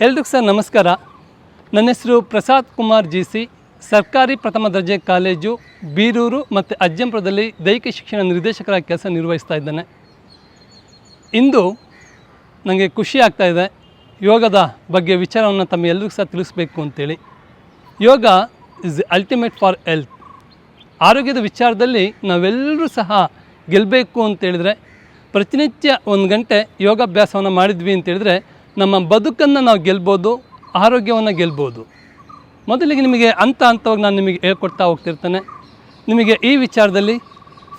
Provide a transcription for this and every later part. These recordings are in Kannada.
ಎಲ್ರಿಗೂ ಸರ್ ನಮಸ್ಕಾರ. ನನ್ನ ಹೆಸರು ಪ್ರಸಾದ್ ಕುಮಾರ್ ಜಿ ಸಿ, ಸರ್ಕಾರಿ ಪ್ರಥಮ ದರ್ಜೆ ಕಾಲೇಜು ಬೀರೂರು ಮತ್ತು ಅಜ್ಜಂಪುರದಲ್ಲಿ ದೈಹಿಕ ಶಿಕ್ಷಣ ನಿರ್ದೇಶಕರಾಗಿ ಕೆಲಸ ನಿರ್ವಹಿಸ್ತಾ ಇದ್ದೇನೆ. ಇಂದು ನನಗೆ ಖುಷಿ ಆಗ್ತಾಯಿದೆ ಯೋಗದ ಬಗ್ಗೆ ವಿಚಾರವನ್ನು ತಮ್ಮ ಎಲ್ರಿಗೂ ಸಹ ತಿಳಿಸ್ಬೇಕು ಅಂತೇಳಿ. ಯೋಗ ಇಸ್ ಅಲ್ಟಿಮೇಟ್ ಫಾರ್ ಹೆಲ್ತ್. ಆರೋಗ್ಯದ ವಿಚಾರದಲ್ಲಿ ನಾವೆಲ್ಲರೂ ಸಹ ಗೆಲ್ಲಬೇಕು ಅಂತೇಳಿದರೆ ಪ್ರತಿನಿತ್ಯ 1 ಗಂಟೆ ಯೋಗಾಭ್ಯಾಸವನ್ನು ಮಾಡಿದ್ವಿ ಅಂತೇಳಿದರೆ ನಮ್ಮ ಬದುಕನ್ನು ನಾವು ಗೆಲ್ಬೋದು, ಆರೋಗ್ಯವನ್ನು ಗೆಲ್ಬೋದು. ಮೊದಲಿಗೆ ನಿಮಗೆ ಹಂತವಾಗಿ ನಾನು ನಿಮಗೆ ಹೇಳ್ಕೊಡ್ತಾ ಹೋಗ್ತಿರ್ತೇನೆ. ನಿಮಗೆ ಈ ವಿಚಾರದಲ್ಲಿ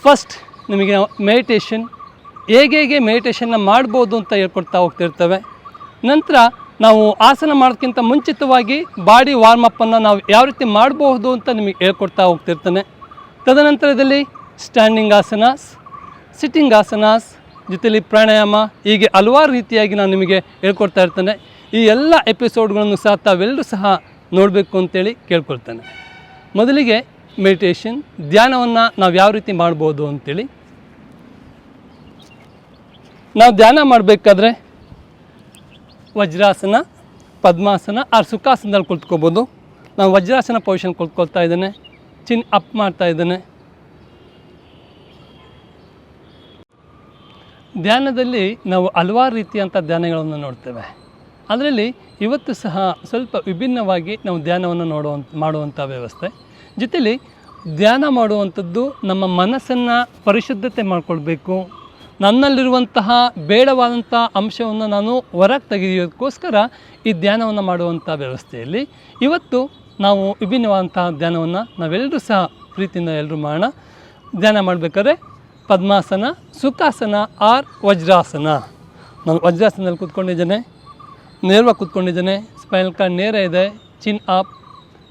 ಫಸ್ಟ್ ನಿಮಗೆ ಮೆಡಿಟೇಷನ್ ಹೇಗೆ ಮೆಡಿಟೇಷನ್ನ ಮಾಡ್ಬೋದು ಅಂತ ಹೇಳ್ಕೊಡ್ತಾ ಹೋಗ್ತಿರ್ತೇವೆ. ನಂತರ ನಾವು ಆಸನ ಮಾಡೋದಕ್ಕಿಂತ ಮುಂಚಿತವಾಗಿ ಬಾಡಿ ವಾರ್ಮಪ್ಪನ್ನು ನಾವು ಯಾವ ರೀತಿ ಮಾಡಬಹುದು ಅಂತ ನಿಮಗೆ ಹೇಳ್ಕೊಡ್ತಾ ಹೋಗ್ತಿರ್ತೇನೆ. ತದನಂತರದಲ್ಲಿ ಸ್ಟ್ಯಾಂಡಿಂಗ್ ಆಸನಾಸ್, ಸಿಟ್ಟಿಂಗ್ ಆಸನಾಸ್, ಜೊತೆಯಲ್ಲಿ ಪ್ರಾಣಾಯಾಮ, ಹೀಗೆ ಹಲವಾರು ರೀತಿಯಾಗಿ ನಾನು ನಿಮಗೆ ಹೇಳ್ಕೊಡ್ತಾ ಇರ್ತೇನೆ. ಈ ಎಲ್ಲ ಎಪಿಸೋಡ್ಗಳನ್ನು ಸಹ ತಾವೆಲ್ಲರೂ ಸಹ ನೋಡಬೇಕು ಅಂತೇಳಿ ಕೇಳ್ಕೊಳ್ತೇನೆ. ಮೊದಲಿಗೆ ಮೆಡಿಟೇಷನ್, ಧ್ಯಾನವನ್ನು ನಾವು ಯಾವ ರೀತಿ ಮಾಡ್ಬೋದು ಅಂತೇಳಿ. ನಾವು ಧ್ಯಾನ ಮಾಡಬೇಕಾದ್ರೆ ವಜ್ರಾಸನ, ಪದ್ಮಾಸನ ಆರ್ ಸುಖಾಸನದಲ್ಲಿ ಕುಳಿತುಕೋಬೋದು. ನಾವು ವಜ್ರಾಸನ ಪೊಸಿಷನ್ ಕುಳಿತುಕೊಳ್ತಾ ಇದ್ದೇನೆ, ಚಿನ್ ಅಪ್ ಮಾಡ್ತಾ ಇದ್ದೇನೆ. ಧ್ಯಾನದಲ್ಲಿ ನಾವು ಹಲವಾರು ರೀತಿಯಂಥ ಧ್ಯಾನಗಳನ್ನು ನೋಡ್ತೇವೆ. ಅದರಲ್ಲಿ ಇವತ್ತು ಸಹ ಸ್ವಲ್ಪ ವಿಭಿನ್ನವಾಗಿ ನಾವು ಧ್ಯಾನವನ್ನು ಮಾಡುವಂಥ ವ್ಯವಸ್ಥೆ. ಜೊತೆಯಲ್ಲಿ ಧ್ಯಾನ ಮಾಡುವಂಥದ್ದು ನಮ್ಮ ಮನಸ್ಸನ್ನು ಪರಿಶುದ್ಧತೆ ಮಾಡಿಕೊಳ್ಬೇಕು. ನನ್ನಲ್ಲಿರುವಂತಹ ಬೇಡವಾದಂಥ ಅಂಶವನ್ನು ನಾನು ಹೊರಗೆ ತೆಗೆಯೋದಕ್ಕೋಸ್ಕರ ಈ ಧ್ಯಾನವನ್ನು ಮಾಡುವಂಥ ವ್ಯವಸ್ಥೆಯಲ್ಲಿ ಇವತ್ತು ನಾವು ವಿಭಿನ್ನವಾದಂತಹ ಧ್ಯಾನವನ್ನು ನಾವೆಲ್ಲರೂ ಸಹ ಪ್ರೀತಿಯಿಂದ ಎಲ್ಲರೂ ಮಾಡೋಣ. ಧ್ಯಾನ ಮಾಡಬೇಕಾದ್ರೆ ಪದ್ಮಾಸನ, ಸುಖಾಸನ ಆರ್ ವಜ್ರಾಸನ. ನಾನು ವಜ್ರಾಸನದಲ್ಲಿ ಕೂತ್ಕೊಂಡಿದ್ದೇನೆ, ನೇರವಾಗಿ ಕೂತ್ಕೊಂಡಿದ್ದೇನೆ, ಸ್ಪೈನಲ್ ಕಾರ್ಡ್ ನೇರ ಇದೆ, ಚಿನ್ ಅಪ್.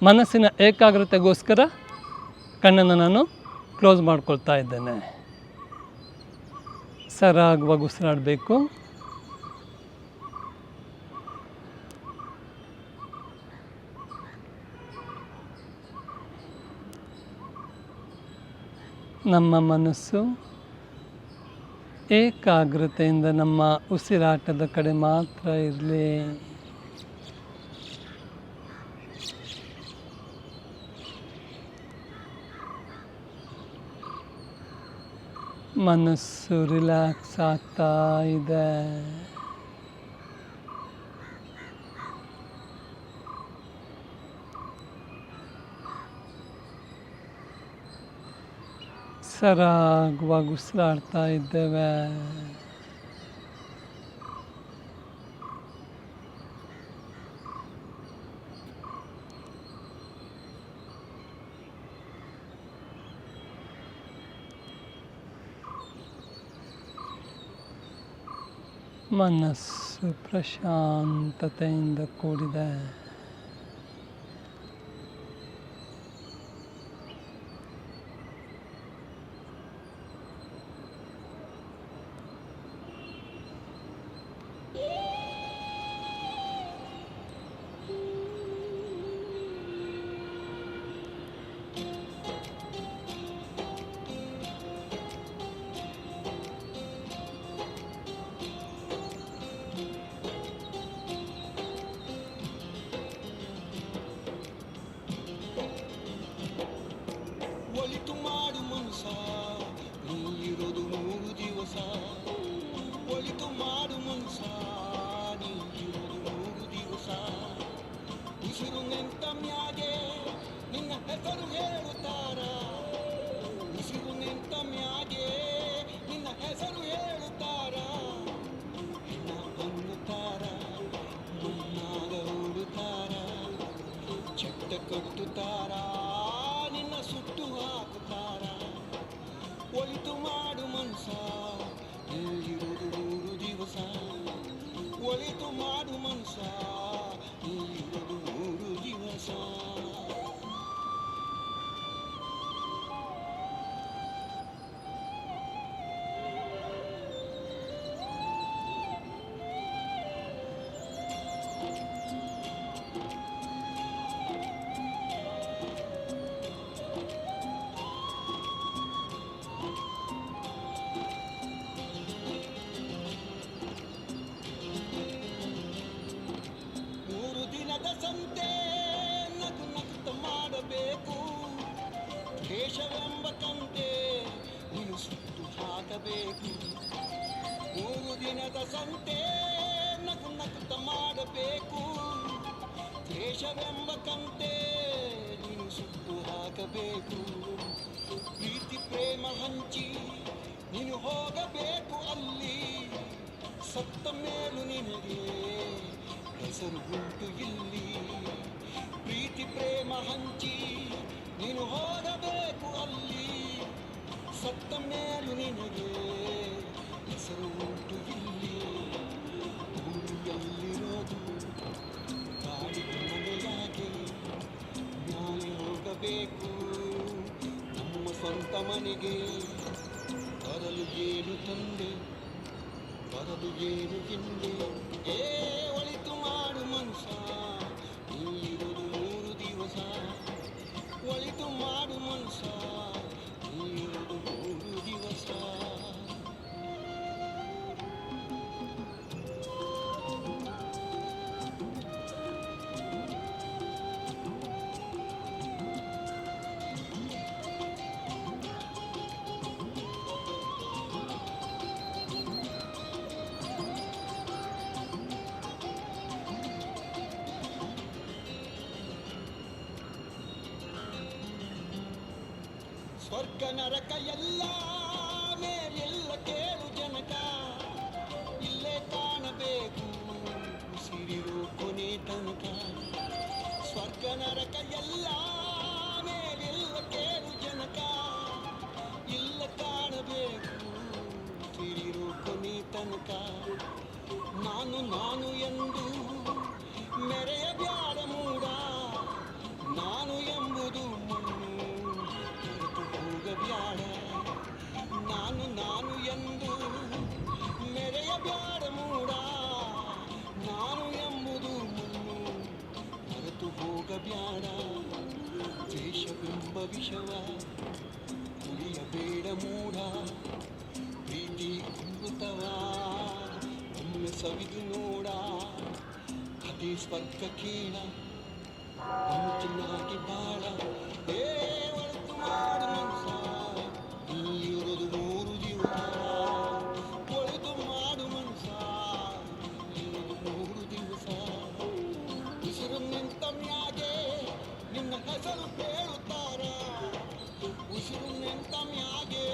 ಮನಸ್ಸಿನ ಏಕಾಗ್ರತೆಗೋಸ್ಕರ ಕಣ್ಣನ್ನು ನಾನು ಕ್ಲೋಸ್ ಮಾಡ್ಕೊಳ್ತಾ ಇದ್ದೇನೆ. ಸರಾಗವಾಗಿ ಉಸಿರಾಡಬೇಕು. ನಮ್ಮ ಮನಸ್ಸು ಏಕಾಗ್ರತೆಯಿಂದ ನಮ್ಮ ಉಸಿರಾಟದ ಕಡೆ ಮಾತ್ರ ಇರಲಿ. ಮನಸ್ಸು ರಿಲ್ಯಾಕ್ಸ್ ಆಗ್ತಾ ಇದೆ. ಸರಾಗವಾಗಿ ಉಸಿರಾಡ್ತಾ ಇದ್ದೇವೆ. ಮನಸ್ಸು ಪ್ರಶಾಂತತೆಯಿಂದ ಕೂಡಿದೆ. ಒಳಿತು ಮಾಡು ಮನುಷ್ಯ, ನೀಯಿರೋದು 3 ದಿವಸ. ಒಳಿತು ಮಾಡು ಮನುಷ್ಯ, ನೀಯಿರೋದು 3 ದಿವಸ. ಉಸಿರು ನಿಂತ ಮ್ಯಾಗೆ ನಿನ್ನ ಹೆಸರು ಹೇಳುತ್ತಾರ. ಉಸಿರು ನಿಂತ ಮ್ಯಾಗೆ ನಿನ್ನ ಹೆಸರು ಹೇಳುತ್ತಾರ. ಹೆಣ ಅನ್ನುತ್ತಾರ, ಮಣ್ಣಾಗ ಹೂಡುತ್ತಾರ, ಚಟ್ಟ ಕಟ್ಟುತ್ತಾರ, ನಿನ್ನ ಸುಟ್ಟು ಹಾಕುತ್ತಾರ. ಒಳಿತು ಮಾಡು ಮನುಷ್ಯ, ನೀಯಿರೋದು 3 ದಿವಸ. ಒಳಿತು ಮಾಡು ಮನುಷ್ಯ, ನೀಯಿರೋದು 3 ದಿವಸ. ಕಂತೆ ನಗು ನಗುತ್ತ ಮಾಡಬೇಕು ದ್ವೇಷವೆಂಬ ಕಂತೆ ನೀನು ಸುಟ್ಟು ಹಾಕಬೇಕು ಪ್ರೀತಿ ಪ್ರೇಮ ಹಂಚಿ ನೀನು ಹೋಗಬೇಕು ಅಲ್ಲಿ ಸತ್ತ ಮೇಲೂ ನಿನಗೆ ಹೆಸರು ಉಂಟು ಇಲ್ಲಿ ಪ್ರೀತಿ ಪ್ರೇಮ ಹಂಚಿ ನೀನು ಹೋಗಬೇಕು ಅಲ್ಲಿ ಸತ್ತ ಮೇಲೂ ನಿನಗೆ ಹೆಸರು ಉಂಟು ಇಲ್ಲಿ ಭೂಮಿಯಲ್ಲಿರೋದು ಗಾಳಿಯ ಮನೆಯಾಗೆ ಮ್ಯಾಲೆ ಹೋಗಬೇಕು ನಮ್ಮ ಸ್ವಂತ ಮನೆಗೆ ಬರಲು ಏನು ತಂದೆ ಬರಲು ಏನು ಹಿಂದೆ ಒಳಿತು ಮಾಡು ಮನುಷ್ಯ ನೀರುವುದು 3 ದಿವಸ ಒಳಿತು ಮಾಡು ಮನುಷ್ಯ ನೀರುವುದು 3 ದಿವಸ ಸ್ವರ್ಗ ನರಕ ಎಲ್ಲ ಮೇಲೆಲ್ಲ ಕೇಳು ಜನಕ ಇಲ್ಲೇ ಕಾಣಬೇಕು ಉಸಿರಿರೋ ಕೊನೆ ತನಕ ಸ್ವರ್ಗ ನರಕ ಎಲ್ಲ ಮೇಲೆಲ್ಲ ಕೇಳು ಜನಕ ಇಲ್ಲ ಕಾಣಬೇಕು ಉಸಿರಿರೋ ಕೊನೆ ತನಕ ನಾನು ಎಂದು ಮೆರೆಯಬ್ಯಾಡ ಮೂಡ ನಾನು ಎಂಬುದು ಹೋಗಬ್ಯಾಡ ನಾನು ಎಂದು ಮೆರೆಯಬ್ಯಾಡ ಮೂಡ ನಾನು ಎಂಬುದು ಮರೆತು ಹೋಗಬ್ಯಾಡ ದ್ವೇಷವೆಂಬ ವಿಷವ ಕುಡಿಯಬೇಡ ಮೂಡ ಪ್ರೀತಿ ಅಮೃತವ ಒಮ್ಮೆ ಸವಿದು ನೋಡ ಅದೇ ಸ್ವರ್ಗ ಕೇಳ ಒಮ್ಮೆ ಚೆನ್ನಾಗಿ ಬಾಳ ಒಳಿತು ಮಾಡು ಮನುಷ್ಯ ನೀರುವುದು 3 ದಿವಸ ಒಳಿತು ಮಾಡು ಮನುಷ್ಯ ನೀರುವುದು 3 ದಿವಸ ಉಸಿರು ನಿಂತ ಮ್ಯಾಗೆ ನಿನ್ನ ಹೆಸರು ಹೇಳುತ್ತಾರ ಉಸಿರು ನಿಂತ ಮ್ಯಾಗೆ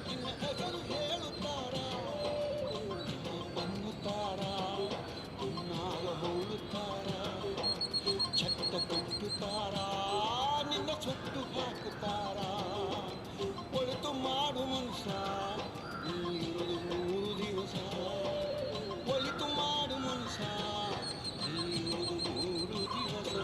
ನಿನ್ನ ಹೆಸರು ಹೇಳುತ್ತಾರ ಬನ್ನುತ್ತಾರ ಹುನ್ನಾಗ ಹೋಗುತ್ತಾರ ಚಟ್ಟ ಕಟ್ಟುತ್ತಾರ ನಿನ್ನ ಸುಟ್ಟು ಹಾಕುತ್ತಾರ ಒಳಿತು ಮಾಡು ಮನುಷ್ಯ ನೀರುವುದು 3 ದಿವಸ ಒಳಿತು ಮಾಡು ಮನುಷ್ಯ ನೀರುವುದು 3 ದಿವಸ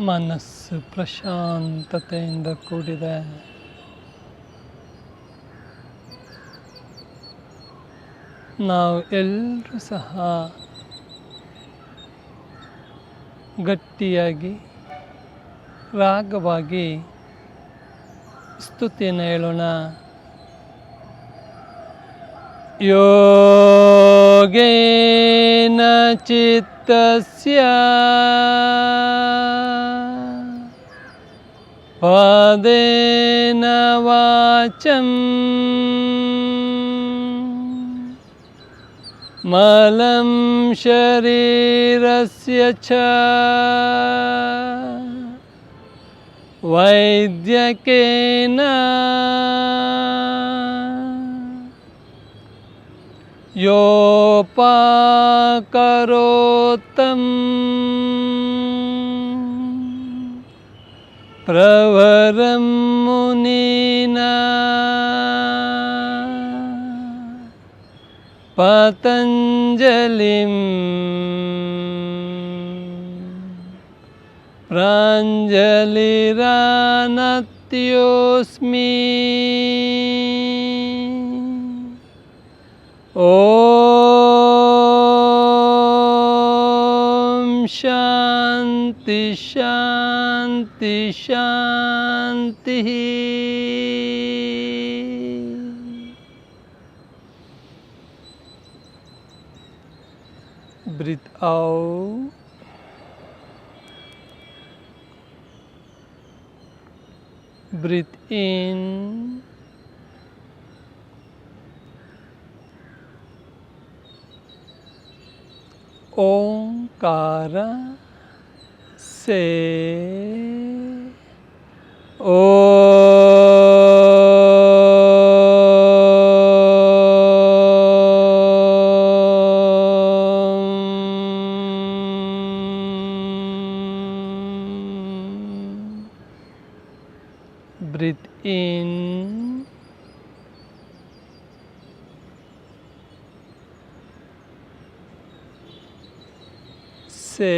ಮನಸ್ಸು ಪ್ರಶಾಂತತೆಯಿಂದ ಕೂಡಿದೆ. ನಾವು ಎಲ್ಲರೂ ಸಹ ಗಟ್ಟಿಯಾಗಿ ರಾಗವಾಗಿ ಸ್ತುತಿಯನ್ನು ಹೇಳೋಣ. ಯೋಗೇನ ಚಿತ್ತಸ್ಯ ಪಾದೇನ ವಾಚಂ ಮಲಂ ಶರೀರಸ್ಯ ಚ ವೈದ್ಯಕೇನ ಯೋಪಾಕರೋತ್ತಂ ಪ್ರವರಂ ಮುನೀನಾ ಪತಂಜಲಿಂ ಪ್ರಾಂಜಲಿರಾನತ್ಯೋಸ್ಮಿ. ಓಂ ಶಾಂತಿ ಶಾಂತಿ ಶಾಂತಿ. Breathe out. Breathe in. ओंकार से breathe in. Say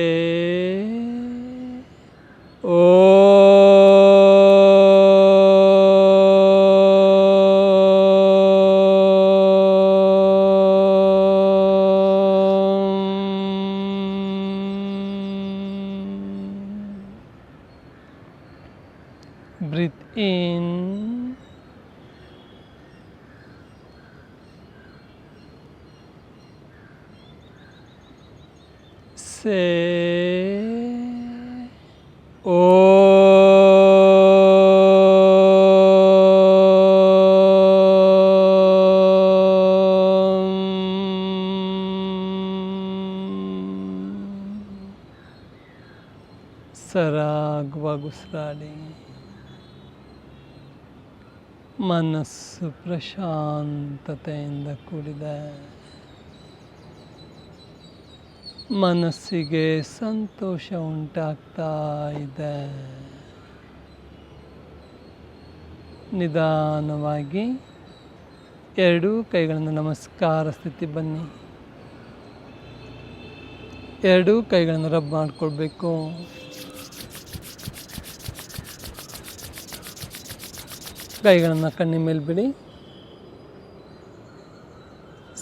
breathe in. Say ಸರಾಗವಾಗಿ ಉಸಿರಾಡಿ ಮನಸ್ಸು ಪ್ರಶಾಂತತೆಯಿಂದ ಕೂಡಿದೆ. ಮನಸ್ಸಿಗೆ ಸಂತೋಷ ಉಂಟಾಗ್ತಾ ಇದೆ. ನಿಧಾನವಾಗಿ ಎರಡೂ ಕೈಗಳನ್ನು ನಮಸ್ಕಾರ ಸ್ಥಿತಿ ಬನ್ನಿ. ಎರಡೂ ಕೈಗಳನ್ನು ರಬ್ ಮಾಡಿಕೊಳ್ಬೇಕು. ಕೈಗಳನ್ನು ಕಣ್ಣಿನ ಮೇಲೆ ಬಿಡಿ.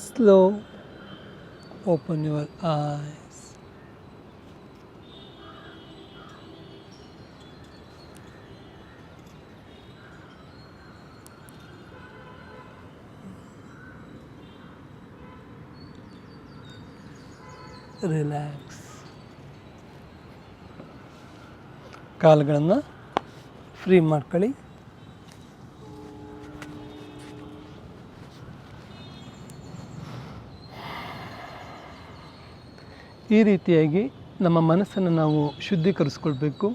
Slow open your eyes. Relax. ಕಾಲುಗಳನ್ನು ಫ್ರೀ ಮಾಡ್ಕೊಳ್ಳಿ. ಈ ರೀತಿಯಾಗಿ ನಮ್ಮ ಮನಸ್ಸನ್ನು ನಾವು ಶುದ್ಧೀಕರಿಸ್ಕೊಳ್ಬೇಕು.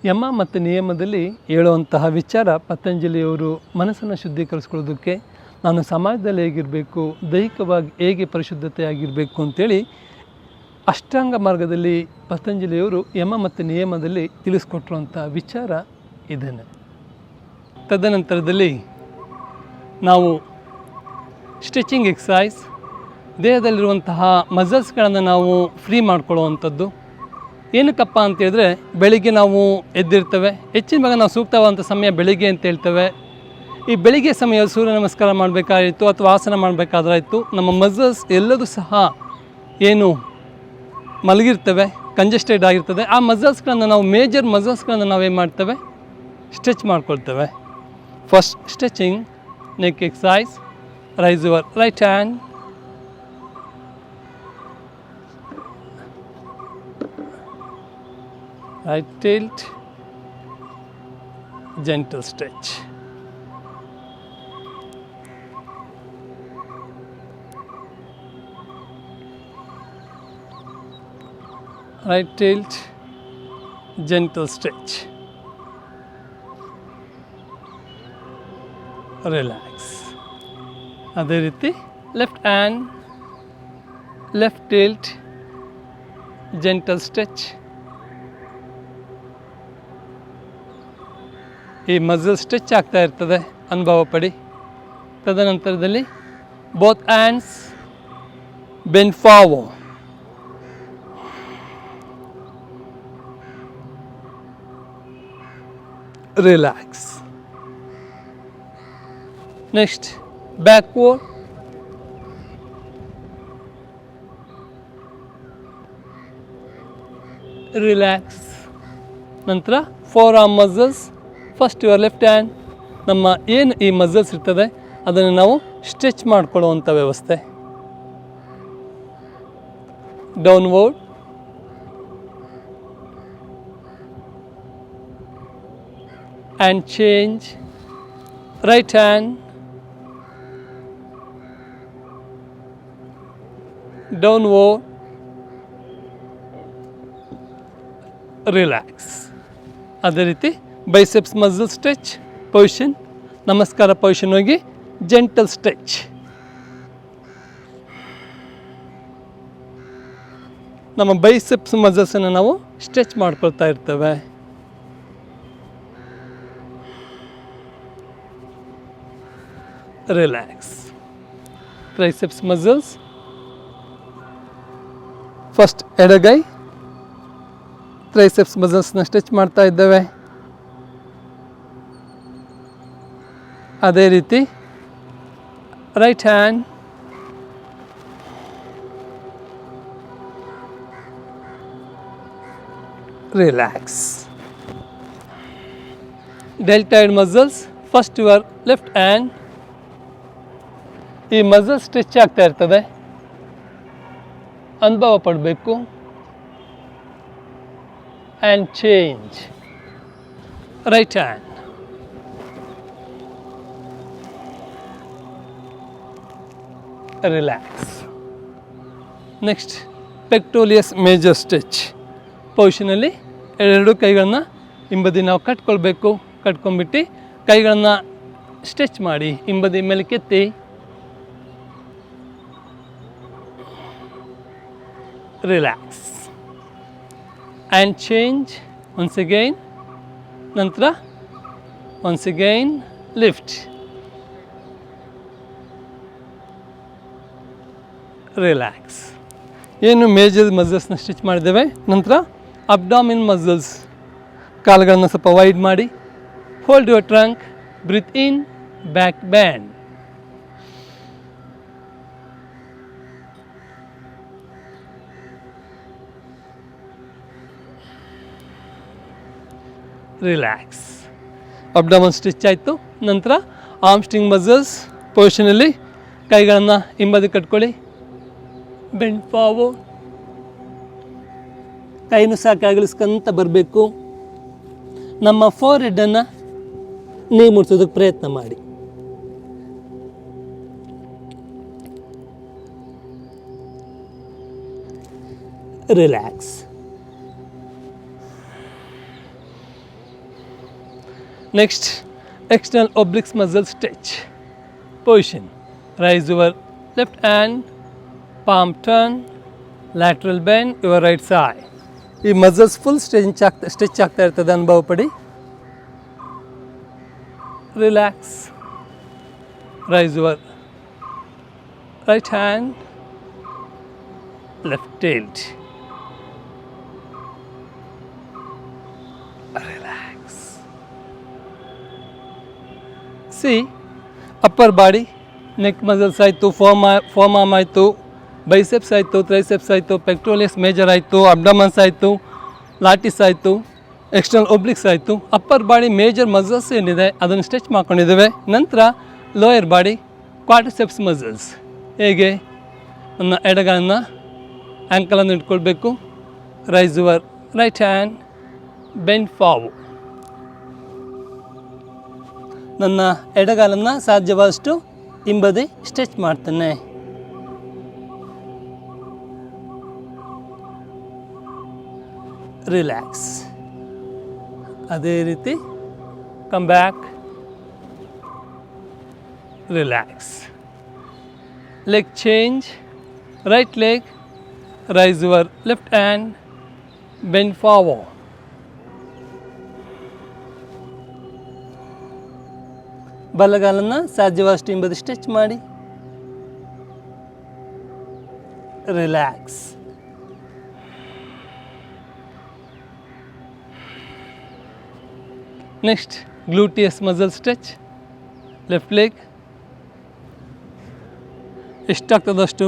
ಯಮ ಮತ್ತು ನಿಯಮದಲ್ಲಿ ಹೇಳುವಂತಹ ವಿಚಾರ ಪತಂಜಲಿಯವರು ಮನಸ್ಸನ್ನು ಶುದ್ಧೀಕರಿಸ್ಕೊಳ್ಳೋದಕ್ಕೆ ನಾನು ಸಮಾಜದಲ್ಲಿ ಹೇಗಿರಬೇಕು, ದೈಹಿಕವಾಗಿ ಹೇಗೆ ಪರಿಶುದ್ಧತೆ ಆಗಿರಬೇಕು ಅಂತೇಳಿ ಅಷ್ಟಾಂಗ ಮಾರ್ಗದಲ್ಲಿ ಪತಂಜಲಿಯವರು ಯಮ ಮತ್ತು ನಿಯಮದಲ್ಲಿ ತಿಳಿಸ್ಕೊಟ್ಟಿರುವಂಥ ವಿಚಾರ ಇದೇನೆ. ತದನಂತರದಲ್ಲಿ ನಾವು ಸ್ಟ್ರೆಚಿಂಗ್ ಎಕ್ಸಸೈಸ್, ದೇಹದಲ್ಲಿರುವಂತಹ ಮಸಲ್ಸ್ಗಳನ್ನು ನಾವು ಫ್ರೀ ಮಾಡ್ಕೊಳ್ಳುವಂಥದ್ದು. ಏನಕ್ಕಪ್ಪ ಅಂತೇಳಿದ್ರೆ, ಬೆಳಿಗ್ಗೆ ನಾವು ಎದ್ದಿರ್ತೇವೆ, ಹೆಚ್ಚಿನ ಭಾಗ ನಾವು ಸೂಕ್ತವಾದಂಥ ಸಮಯ ಬೆಳಿಗ್ಗೆ ಅಂತ ಹೇಳ್ತೇವೆ. ಈ ಬೆಳಿಗ್ಗೆ ಸಮಯ ಸೂರ್ಯ ನಮಸ್ಕಾರ ಮಾಡಬೇಕಾಯಿತು ಅಥವಾ ಆಸನ ಮಾಡಬೇಕಾದ್ರಾಯಿತು, ನಮ್ಮ ಮಸಲ್ಸ್ ಎಲ್ಲದೂ ಸಹ ಏನು ಮಲಗಿರ್ತವೆ, ಕಂಜೆಸ್ಟೆಡ್ ಆಗಿರ್ತದೆ. ಆ ಮಸಲ್ಸ್ಗಳನ್ನು ನಾವು ಮೇಜರ್ ಮಸಲ್ಸ್ಗಳನ್ನು ನಾವೇನು ಮಾಡ್ತೇವೆ, ಸ್ಟ್ರೆಚ್ ಮಾಡ್ಕೊಳ್ತೇವೆ. First stretching neck exercise. Raise your right hand. Right tilt, gentle stretch. Right tilt, gentle stretch. Relax. ಅದೇ ರೀತಿ left hand, left tilt, gentle stretch. ಈ ಮಸಲ್ ಸ್ಟ್ರೆಚ್ ಆಗ್ತಾ ಇರ್ತದೆ, ಅನುಭವ ಪಡಿ. ತದನಂತರದಲ್ಲಿ both hands bend forward. Relax. Next backward. Relax. ನಂತರ forearm muscles. First your left hand. ನಮ್ಮ ಏನು ಈ ಮಸಲ್ಸ್ ಇರ್ತದೆ ಅದನ್ನು ನಾವು ಸ್ಟ್ರೆಚ್ ಮಾಡಿಕೊಳ್ಳುವಂಥ ವ್ಯವಸ್ಥೆ. Downward. And change. Right hand. Downward. Relax. ಅದೇ ರೀತಿ ಬೈಸೆಪ್ಸ್ ಮಸಲ್ ಸ್ಟ್ರೆಚ್ ಪೊಸಿಷನ್. ನಮಸ್ಕಾರ ಪೊಸಿಷನ್ ಹೋಗಿ ಜೆಂಟಲ್ ಸ್ಟ್ರೆಚ್. ನಮ್ಮ ಬೈಸೆಪ್ಸ್ ಮಸಲ್ಸನ್ನು ನಾವು ಸ್ಟ್ರೆಚ್ ಮಾಡ್ಕೊಳ್ತಾ ಇರ್ತೇವೆ. ರಿಲ್ಯಾಕ್ಸ್. Triceps muscles. ಫಸ್ಟ್ ಎಡಗೈ ಟ್ರೈಸೆಪ್ಸ್ ಮಸಲ್ಸ್ನ ಸ್ಟ್ರೆಚ್ ಮಾಡ್ತಾ ಇದ್ದೇವೆ. ಅದೇ ರೀತಿ right hand. Relax. Deltoid muscles. First your left hand. ಈ ಮಸಲ್ ಸ್ಟ್ರೆಚ್ ಆಗ್ತಾ ಇರ್ತದೆ, ಅನುಭವ ಪಡಬೇಕು. And change. Right hand. Relax. Next pectoralis major stretch ಪೊಸಿಷನಲ್ಲಿ ಎರಡು ಕೈಗಳನ್ನ ಹಿಂಬದಿ ನಾವು ಕಟ್ಕೊಳ್ಬೇಕು. ಕಟ್ಕೊಂಡ್ಬಿಟ್ಟು ಕೈಗಳನ್ನು ಸ್ಟ್ರೆಚ್ ಮಾಡಿ ಹಿಂಬದಿ ಮೇಲೆ ಕೆತ್ತಿ. Relax. And change. Once again. ನಂತರ ಒನ್ಸ್ ಅಗೈನ್ ಲಿಫ್ಟ್. ರಿಲ್ಯಾಕ್ಸ್. ಏನು ಮೇಜರ್ ಮಸಲ್ಸ್ನ ಸ್ಟಿಚ್ ಮಾಡಿದ್ದೇವೆ. ನಂತರ ಅಬ್ಡಾಮಿನ್ ಮಸಲ್ಸ್. ಕಾಲುಗಳನ್ನು ಸ್ವಲ್ಪ ವೈಡ್ ಮಾಡಿ. Hold your trunk. Breathe in. Back bend. Relax. Abdomen stretch ಆಯಿತು. ನಂತರ ಆರ್ಮ್ಸ್ಟ್ರಿಂಗ್ ಮಸಲ್ಸ್ ಪೊಸಿಷನಲ್ಲಿ ಕೈಗಳನ್ನು ಹಿಂಬದಿ ಕಟ್ಕೊಳ್ಳಿ. Bend forward. ಕೈನೂ ಸಾಕು ಅಗಲಿಸ್ಕೊಂತ ಬರಬೇಕು. ನಮ್ಮ ಫೋರ್ ಹೆಡ್ಡನ್ನು ನೀ ಮುಟ್ಸೋದಕ್ಕೆ ಪ್ರಯತ್ನ ಮಾಡಿ. Relax. Next external obliques muscle stretch position. Raise your left hand, palm turn, lateral bend your right side. ಈ ಮಸಲ್ಸ್ ಫುಲ್ ಸ್ಟ್ರೆಚ್ ಆಗ್ತಾ ಇರ್ತದೆ, ಅನುಭವ ಪಡಿ. Relax. Rice your right hand, left tailed. Relax. C upper body, neck muscles ಆಯಿತು, ಫೋಮ್ ಆರ್ಮ್ ಆಯಿತು, ಬೈಸೆಪ್ಸ್ ಆಯಿತು, ಟ್ರೈಸೆಪ್ಸ್ ಆಯಿತು, ಪೆಕ್ಟೋಲಿಯಸ್ ಮೇಜರ್ ಆಯಿತು, ಅಬ್ಡಮನ್ಸ್ ಆಯಿತು, ಲಾಟಿಸ್ ಆಯಿತು, ಎಕ್ಸ್ಟರ್ನಲ್ ಒಬ್ಲಿಕ್ಸ್ ಆಯಿತು. ಅಪ್ಪರ್ ಬಾಡಿ ಮೇಜರ್ ಮಸಲ್ಸ್ ಏನಿದೆ ಅದನ್ನು ಸ್ಟ್ರೆಚ್ ಮಾಡ್ಕೊಂಡಿದ್ದೇವೆ. ನಂತರ ಲೋಯರ್ ಬಾಡಿ ಕ್ವಾಡ್ರಿಸೆಪ್ಸ್ ಮಸಲ್ಸ್. ಹೇಗೆ ನನ್ನ ಎಡಗಾಲನ್ನು ಆ್ಯಂಕಲನ್ನು ಇಟ್ಕೊಳ್ಬೇಕು. Raise your right hand, bend forward. ನನ್ನ ಎಡಗಾಲನ್ನು ಸಾಧ್ಯವಾದಷ್ಟು ಹಿಂಬದಿ ಸ್ಟ್ರೆಚ್ ಮಾಡ್ತೇನೆ. ರಿಲ್ಯಾಕ್ಸ್. ಅದೇ ರೀತಿ come back. Relax. Leg change. Right leg. Raise your left hand, bend forward. ಬಲಗಾಲನ್ನು ಸಾಧ್ಯವಾದಷ್ಟು ಹಿಂಬದಿ ಸ್ಟ್ರೆಚ್ ಮಾಡಿ. Relax. Next gluteus muscle stretch. Left leg. ಎಷ್ಟಾಗ್ತದಷ್ಟು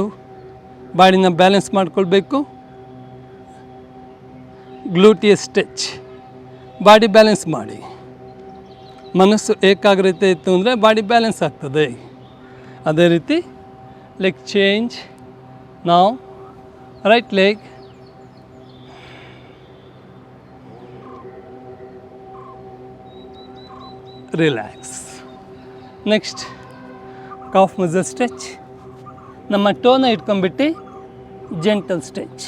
ಬಾಡಿನ ಬ್ಯಾಲೆನ್ಸ್ ಮಾಡಿಕೊಳ್ಬೇಕು. ಗ್ಲೂಟಿಯಸ್ ಸ್ಟ್ರೆಚ್. ಬಾಡಿ ಬ್ಯಾಲೆನ್ಸ್ ಮಾಡಿ. ಮನಸ್ಸು ಏಕಾಗ್ರತೆ ಇತ್ತು ಅಂದರೆ ಬಾಡಿ ಬ್ಯಾಲೆನ್ಸ್ ಆಗ್ತದೆ. ಅದೇ ರೀತಿ ಲೆಗ್ ಚೇಂಜ್. ನಾವು right leg, relax. Next calf muscle stretch. ನಮ್ಮ ಟೋನ ಇಟ್ಕೊಂಡ್ಬಿಟ್ಟು gentle stretch.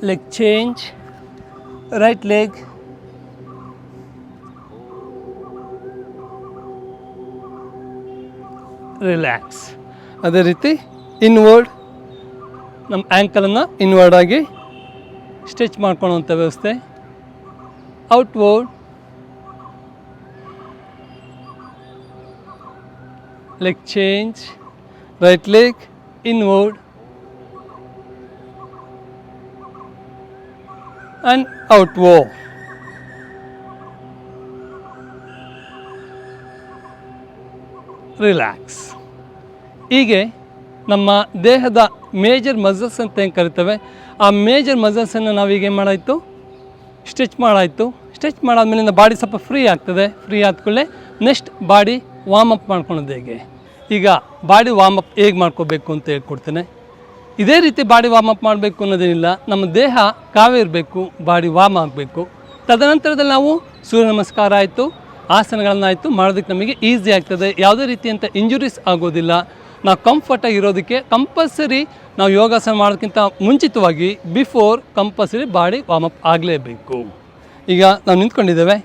Leg change, right leg, relax. ಅದೇ ರೀತಿ ಇನ್ವರ್ಡ್, ನಮ್ಮ ಆ್ಯಂಕಲನ್ನು ಇನ್ವರ್ಡ್ ಆಗಿ ಸ್ಟ್ರೆಚ್ ಮಾಡ್ಕೊಳ್ಳೋವಂಥ ವ್ಯವಸ್ಥೆ. Outward, leg change, right leg, inward and outward. Relax. ಹೀಗೆ ನಮ್ಮ ದೇಹದ ಮೇಜರ್ ಮಸಲ್ಸ್ ಅಂತ ಏನು ಕರಿತೇವೆ, ಆ ಮೇಜರ್ ಮಸಲ್ಸನ್ನು ನಾವೀಗ ಏನು ಮಾಡಾಯಿತು, ಸ್ಟ್ರೆಚ್ ಮಾಡಾಯಿತು. ಸ್ಟ್ರೆಚ್ ಮಾಡಾದ್ಮೇಲಿಂದ ಬಾಡಿ ಸ್ವಲ್ಪ ಫ್ರೀ ಆಗ್ತದೆ. ಫ್ರೀ ಆದಕೂಡಲೇ ನೆಕ್ಸ್ಟ್ ಬಾಡಿ ವಾರ್ಮ್ ಅಪ್ ಮಾಡ್ಕೊಳೋದು ಹೇಗೆ. ಈಗ ಬಾಡಿ ವಾರ್ಮ್ ಅಪ್ ಹೇಗೆ ಮಾಡ್ಕೋಬೇಕು ಅಂತ ಹೇಳ್ಕೊಡ್ತೇನೆ. ಇದೇ ರೀತಿ ಬಾಡಿ ವಾರ್ಮ್ ಅಪ್ ಮಾಡಬೇಕು ಅನ್ನೋದೇನಿಲ್ಲ. ನಮ್ಮ ದೇಹ ಕಾವೇ ಇರಬೇಕು, ಬಾಡಿ ವಾರ್ಮ್ ಆಗಬೇಕು. ತದನಂತರದಲ್ಲಿ ನಾವು ಸೂರ್ಯ ನಮಸ್ಕಾರ ಆಯಿತು, ಆಸನಗಳನ್ನಾಯಿತು ಮಾಡೋದಕ್ಕೆ ನಮಗೆ ಈಸಿ ಆಗ್ತದೆ. ಯಾವುದೇ ರೀತಿಯಂಥ ಇಂಜುರೀಸ್ ಆಗೋದಿಲ್ಲ. ನಾವು ಕಂಫರ್ಟಾಗಿ ಇರೋದಕ್ಕೆ ಕಂಪಲ್ಸರಿ ನಾವು ಯೋಗಾಸನ ಮಾಡೋದಕ್ಕಿಂತ ಮುಂಚಿತವಾಗಿ before compulsory body warm up ಆಗಲೇಬೇಕು. ಈಗ ನಾವು ನಿಂತ್ಕೊಂಡಿದ್ದೇವೆ.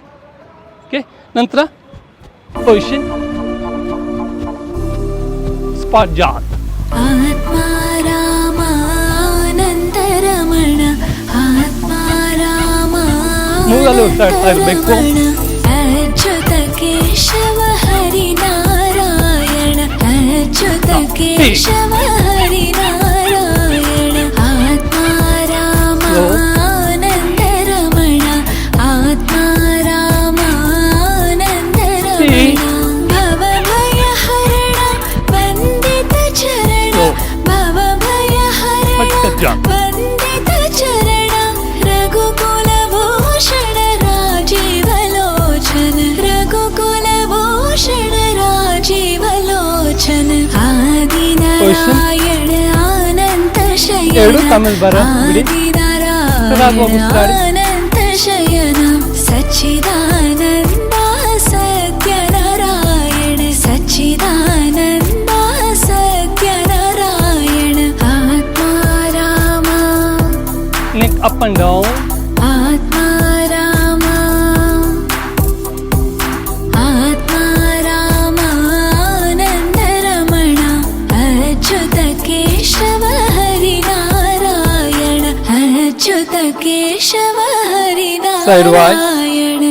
ಓಕೆ, ನಂತರ ಪೊಸಿಷನ್, ಸ್ಪಾಟ್ ಜಾತ್. ಮೂಗಲು ಸ್ಟಾರ್ಟ್ ಆಗಬೇಕು. ಅಚ್ಯುತ ಕೇಶವ ಹರಿ ನಾರಾಯಣ, ಅಚ್ಯುತ ಕೇಶವ ಹರಿ ನಾರಾಯಣ. ಆತ್ಮಾರಾಮ ಆನಂದ ರಮಣ, ಆತ್ಮಾರಾಮ ಆನಂದ ರಮಣ. ಭವಭಯ ಹರಣ ವಂದಿತ ಚರಣ, ಭವಭಯ ಹರಣ ವಂದಿತ ಚರಣ. ರಘುಕುಲ ಭೂಷಣ ರಾಜೀವಲೋಚನ, ರಘುಕುಲ ಭೂಷಣ ರಾಜೀವಲೋಚನ. ಆದಿನಾರಾಯಣ ಅನಂತ ಶಯನ, ಆದಿನಾರಾಯಣ ಅನಂತ ಶಯನ. ಸಚ್ಚಿದಾನಂದ ಸತ್ಯನಾರಾಯಣ, ಸಚ್ಚಿದಾನಂದ ಸತ್ಯನಾರಾಯಣ. ಆತ್ಮಾರಾಮ. Neck up and down. ಆತ್ಮಾರಾಮ ಆತ್ಮಾರಾಮ ಆನಂದ ರಮಣ, ಅಚ್ಯುತ ಕೇಶವ ಹರಿ ನಾರಾಯಣ, ಅಚ್ಯುತ ಕೇಶವ ಹರಿ ನಾರಾಯಣ.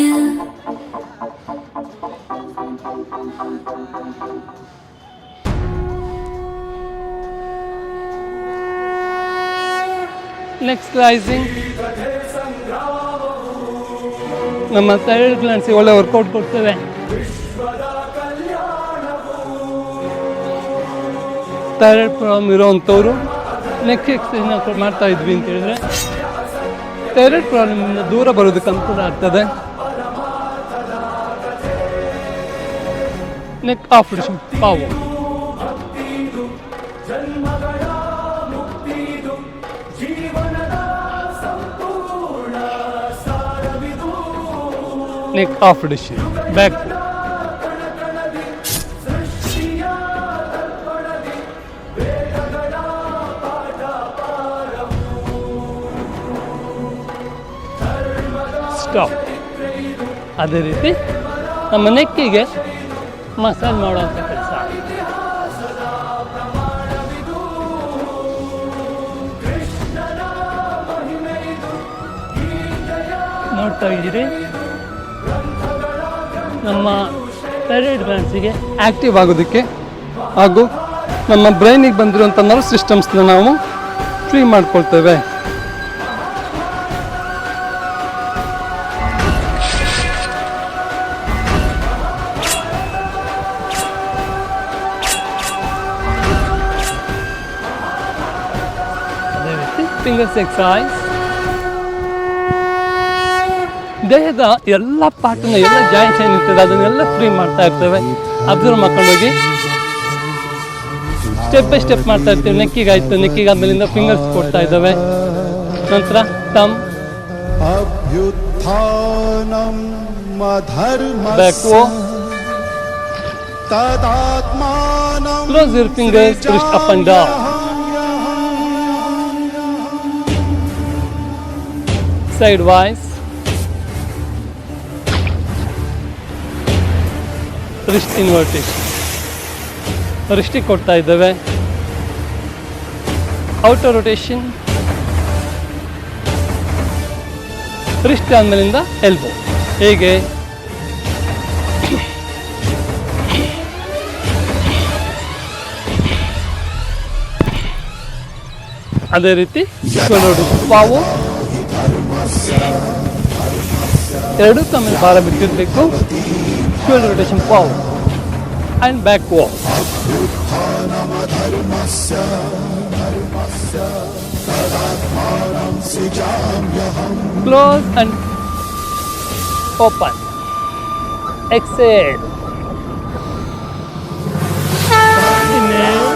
Next raising. ನಮ್ಮ ಥೈರಾಯ್ಡ್ ಗ್ಲ್ಯಾಂಡ್ಸಿಗೆ ಒಳ್ಳೆ ವರ್ಕೌಟ್ ಕೊಡ್ತೇವೆ. ಥೈರಾಯ್ಡ್ ಪ್ರಾಬ್ಲಮ್ ಇರೋವಂಥವ್ರು ನೆಕ್ ಎಕ್ಸಸೈಸ್ನ ಮಾಡ್ತಾ ಇದ್ವಿ ಅಂತ ಹೇಳಿದ್ರೆ ಥೈರಾಯ್ಡ್ ಪ್ರಾಬ್ಲಮಿಂದ ದೂರ ಬರೋದಕ್ಕೆ ಅನುಕೂಲ ಆಗ್ತದೆ. ನೆಕ್ ಆಫ್ ಪಾವು. Neck of ಡಿಶನ್, back. ಸ್ಟಾಪ್. ಅದೇ ರೀತಿ ನಮ್ಮ ನೆಕ್ಕಿಗೆ ಮಸಾಜ್ ಮಾಡುವಂಥ ಕೆಲಸ. ನೋಡ್ತಾ ಇದ್ದೀರಿ, ನಮ್ಮ ಥೈರಾಯ್ಡ್ ಗ್ಲ್ಯಾಂಡ್ಸಿಗೆ ಆ್ಯಕ್ಟಿವ್ ಆಗೋದಕ್ಕೆ ಹಾಗೂ ನಮ್ಮ ಬ್ರೈನಿಗೆ ಬಂದಿರುವಂಥ ನರ್ವ್ ಸಿಸ್ಟಮ್ಸ್ನ ನಾವು ಫ್ರೀ ಮಾಡ್ಕೊಳ್ತೇವೆ. fingers exercise. ದೇಹದ ಎಲ್ಲ ಪಾರ್ಟನ್ನ ಎಲ್ಲ ಜಾಯಿಂಟ್ಸ್ ಏನಿರ್ತದೆ ಅದನ್ನೆಲ್ಲ ಫ್ರೀ ಮಾಡ್ತಾ ಇರ್ತೇವೆ. ಅಬ್ಸರ್ವ್ ಮಾಡ್ಕೊಂಡು ಹೋಗಿ. ಸ್ಟೆಪ್ ಬೈ ಸ್ಟೆಪ್ ಮಾಡ್ತಾ ಇರ್ತೀವಿ. ನೆಕ್ಕಿಗಾಯ್ತು, ನೆಕ್ಕಿಗೆ ಆದ್ಮೇಲಿಂದ ಫಿಂಗರ್ಸ್ ಕೊಡ್ತಾ ಇದ್ದಾವೆ. ನಂತರ ಥಂಬ್, ಅಭ್ಯುತ್ಥಾನಂ ಅಧರ್ಮಸ್ಯ ಬ್ಯಾಕ್ವೋ, ತದಾತ್ಮಾನಂ close your fingers, wrist up and down. Side wise, wrist inversion, ರಿಸ್ಟಿಗೆ ಕೊಡ್ತಾ ಇದ್ದೇವೆ. ಔಟರ್ ರೊಟೇಷನ್, ರಿಸ್ಟ್ ಆದ್ಮೇಲಿಂದ ಎಲ್ಬೋ. ಹೇಗೆ ಅದೇ ರೀತಿ ಪಾವು ಎರಡು ಆಮೇಲೆ ಭಾರ ಬಿಟ್ಟಿರಬೇಕು. ಶೋಲ್ಡರ್ ರೊಟೇಷನ್ ಪಾವು and back walk. Close and open. Exhale. Inhale.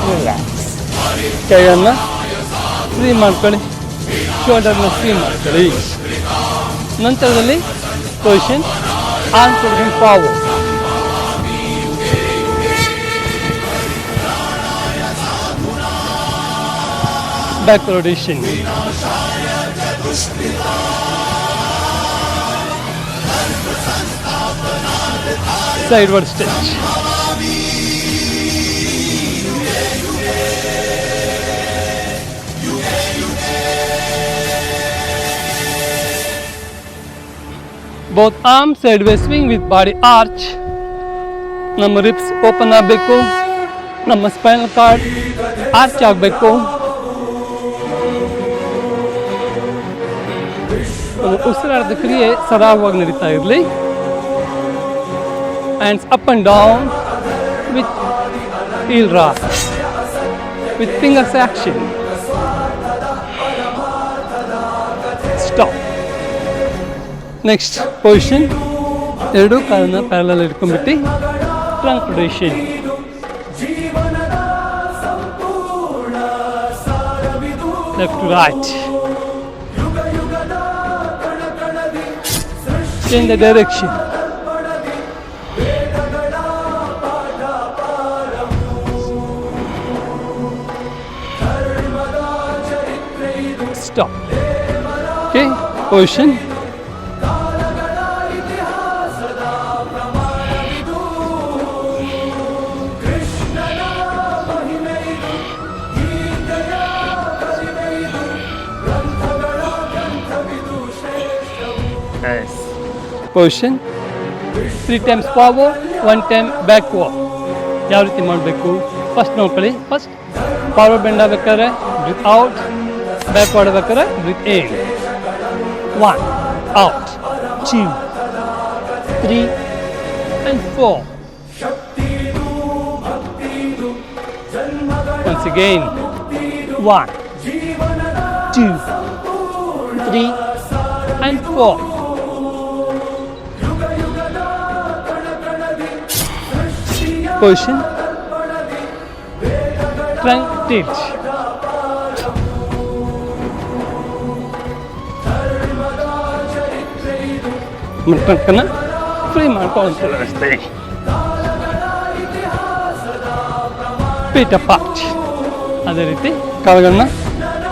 Relax. ಕೈಯನ್ನು ಫ್ರೀ ಮಾಡ್ಕೊಳ್ಳಿ, ಶೋಲ್ಡರ್ನ ಫ್ರೀ ಮಾಡ್ಕೊಳ್ಳಿ. ನಂತರದಲ್ಲಿ position, arm position forward, back rotation, sideward stretch. Both arms sideways swing with body arch. ನಮ್ಮ ರಿಪ್ಸ್ ಓಪನ್ ಆಗಬೇಕು, ನಮ್ಮ ಸ್ಪೈನಲ್ ಕಾರ್ಡ್ ಆರ್ಚ್ ಆಗಬೇಕು. ಉಸಿರಾಟದ ಕ್ರಿಯೆ ಸರಾಗವಾಗಿ ನಡೀತಾ ಇರಲಿ. Hands up and down with heel rock, with fingers action. Stop. Next position, ಎರಡು ಕಾಲನ್ನ ಪ್ಯಾರಲಲ್ ಇಟ್ಕೊಂಡ್ಬಿಟ್ಟು trunk rotation. Left to right. Change the direction. Stop. Okay, position. Nice. Position. 3 times forward, 1 time backward. ಯಾವ ರೀತಿ ಮಾಡಬೇಕು ಫಸ್ಟ್ ನೋಡ್ಕೊಳ್ಳಿ. ಫಸ್ಟ್ ಫಾರ್ವರ್ಡ್ ಬೆಂಡ್ ಆಗಬೇಕಾದ್ರೆ ಬ್ರೀತ್ ಔಟ್, ಬ್ಯಾಕ್ವರ್ಡ್ ಆಗಬೇಕಾದ್ರೆ breathe in. 1 out, 2 3 and 4. Once again, 1 2 3 and 4. Position, trunk tilt. ಟ್ರಂಕನ್ನು free ಮಾಡ್ಕೊಳ್ಳೋ ರಸ್ತೆ. ಪೀಠ ಪಾಚ್ ಅದೇ ರೀತಿ ಕಾಲುಗಳನ್ನ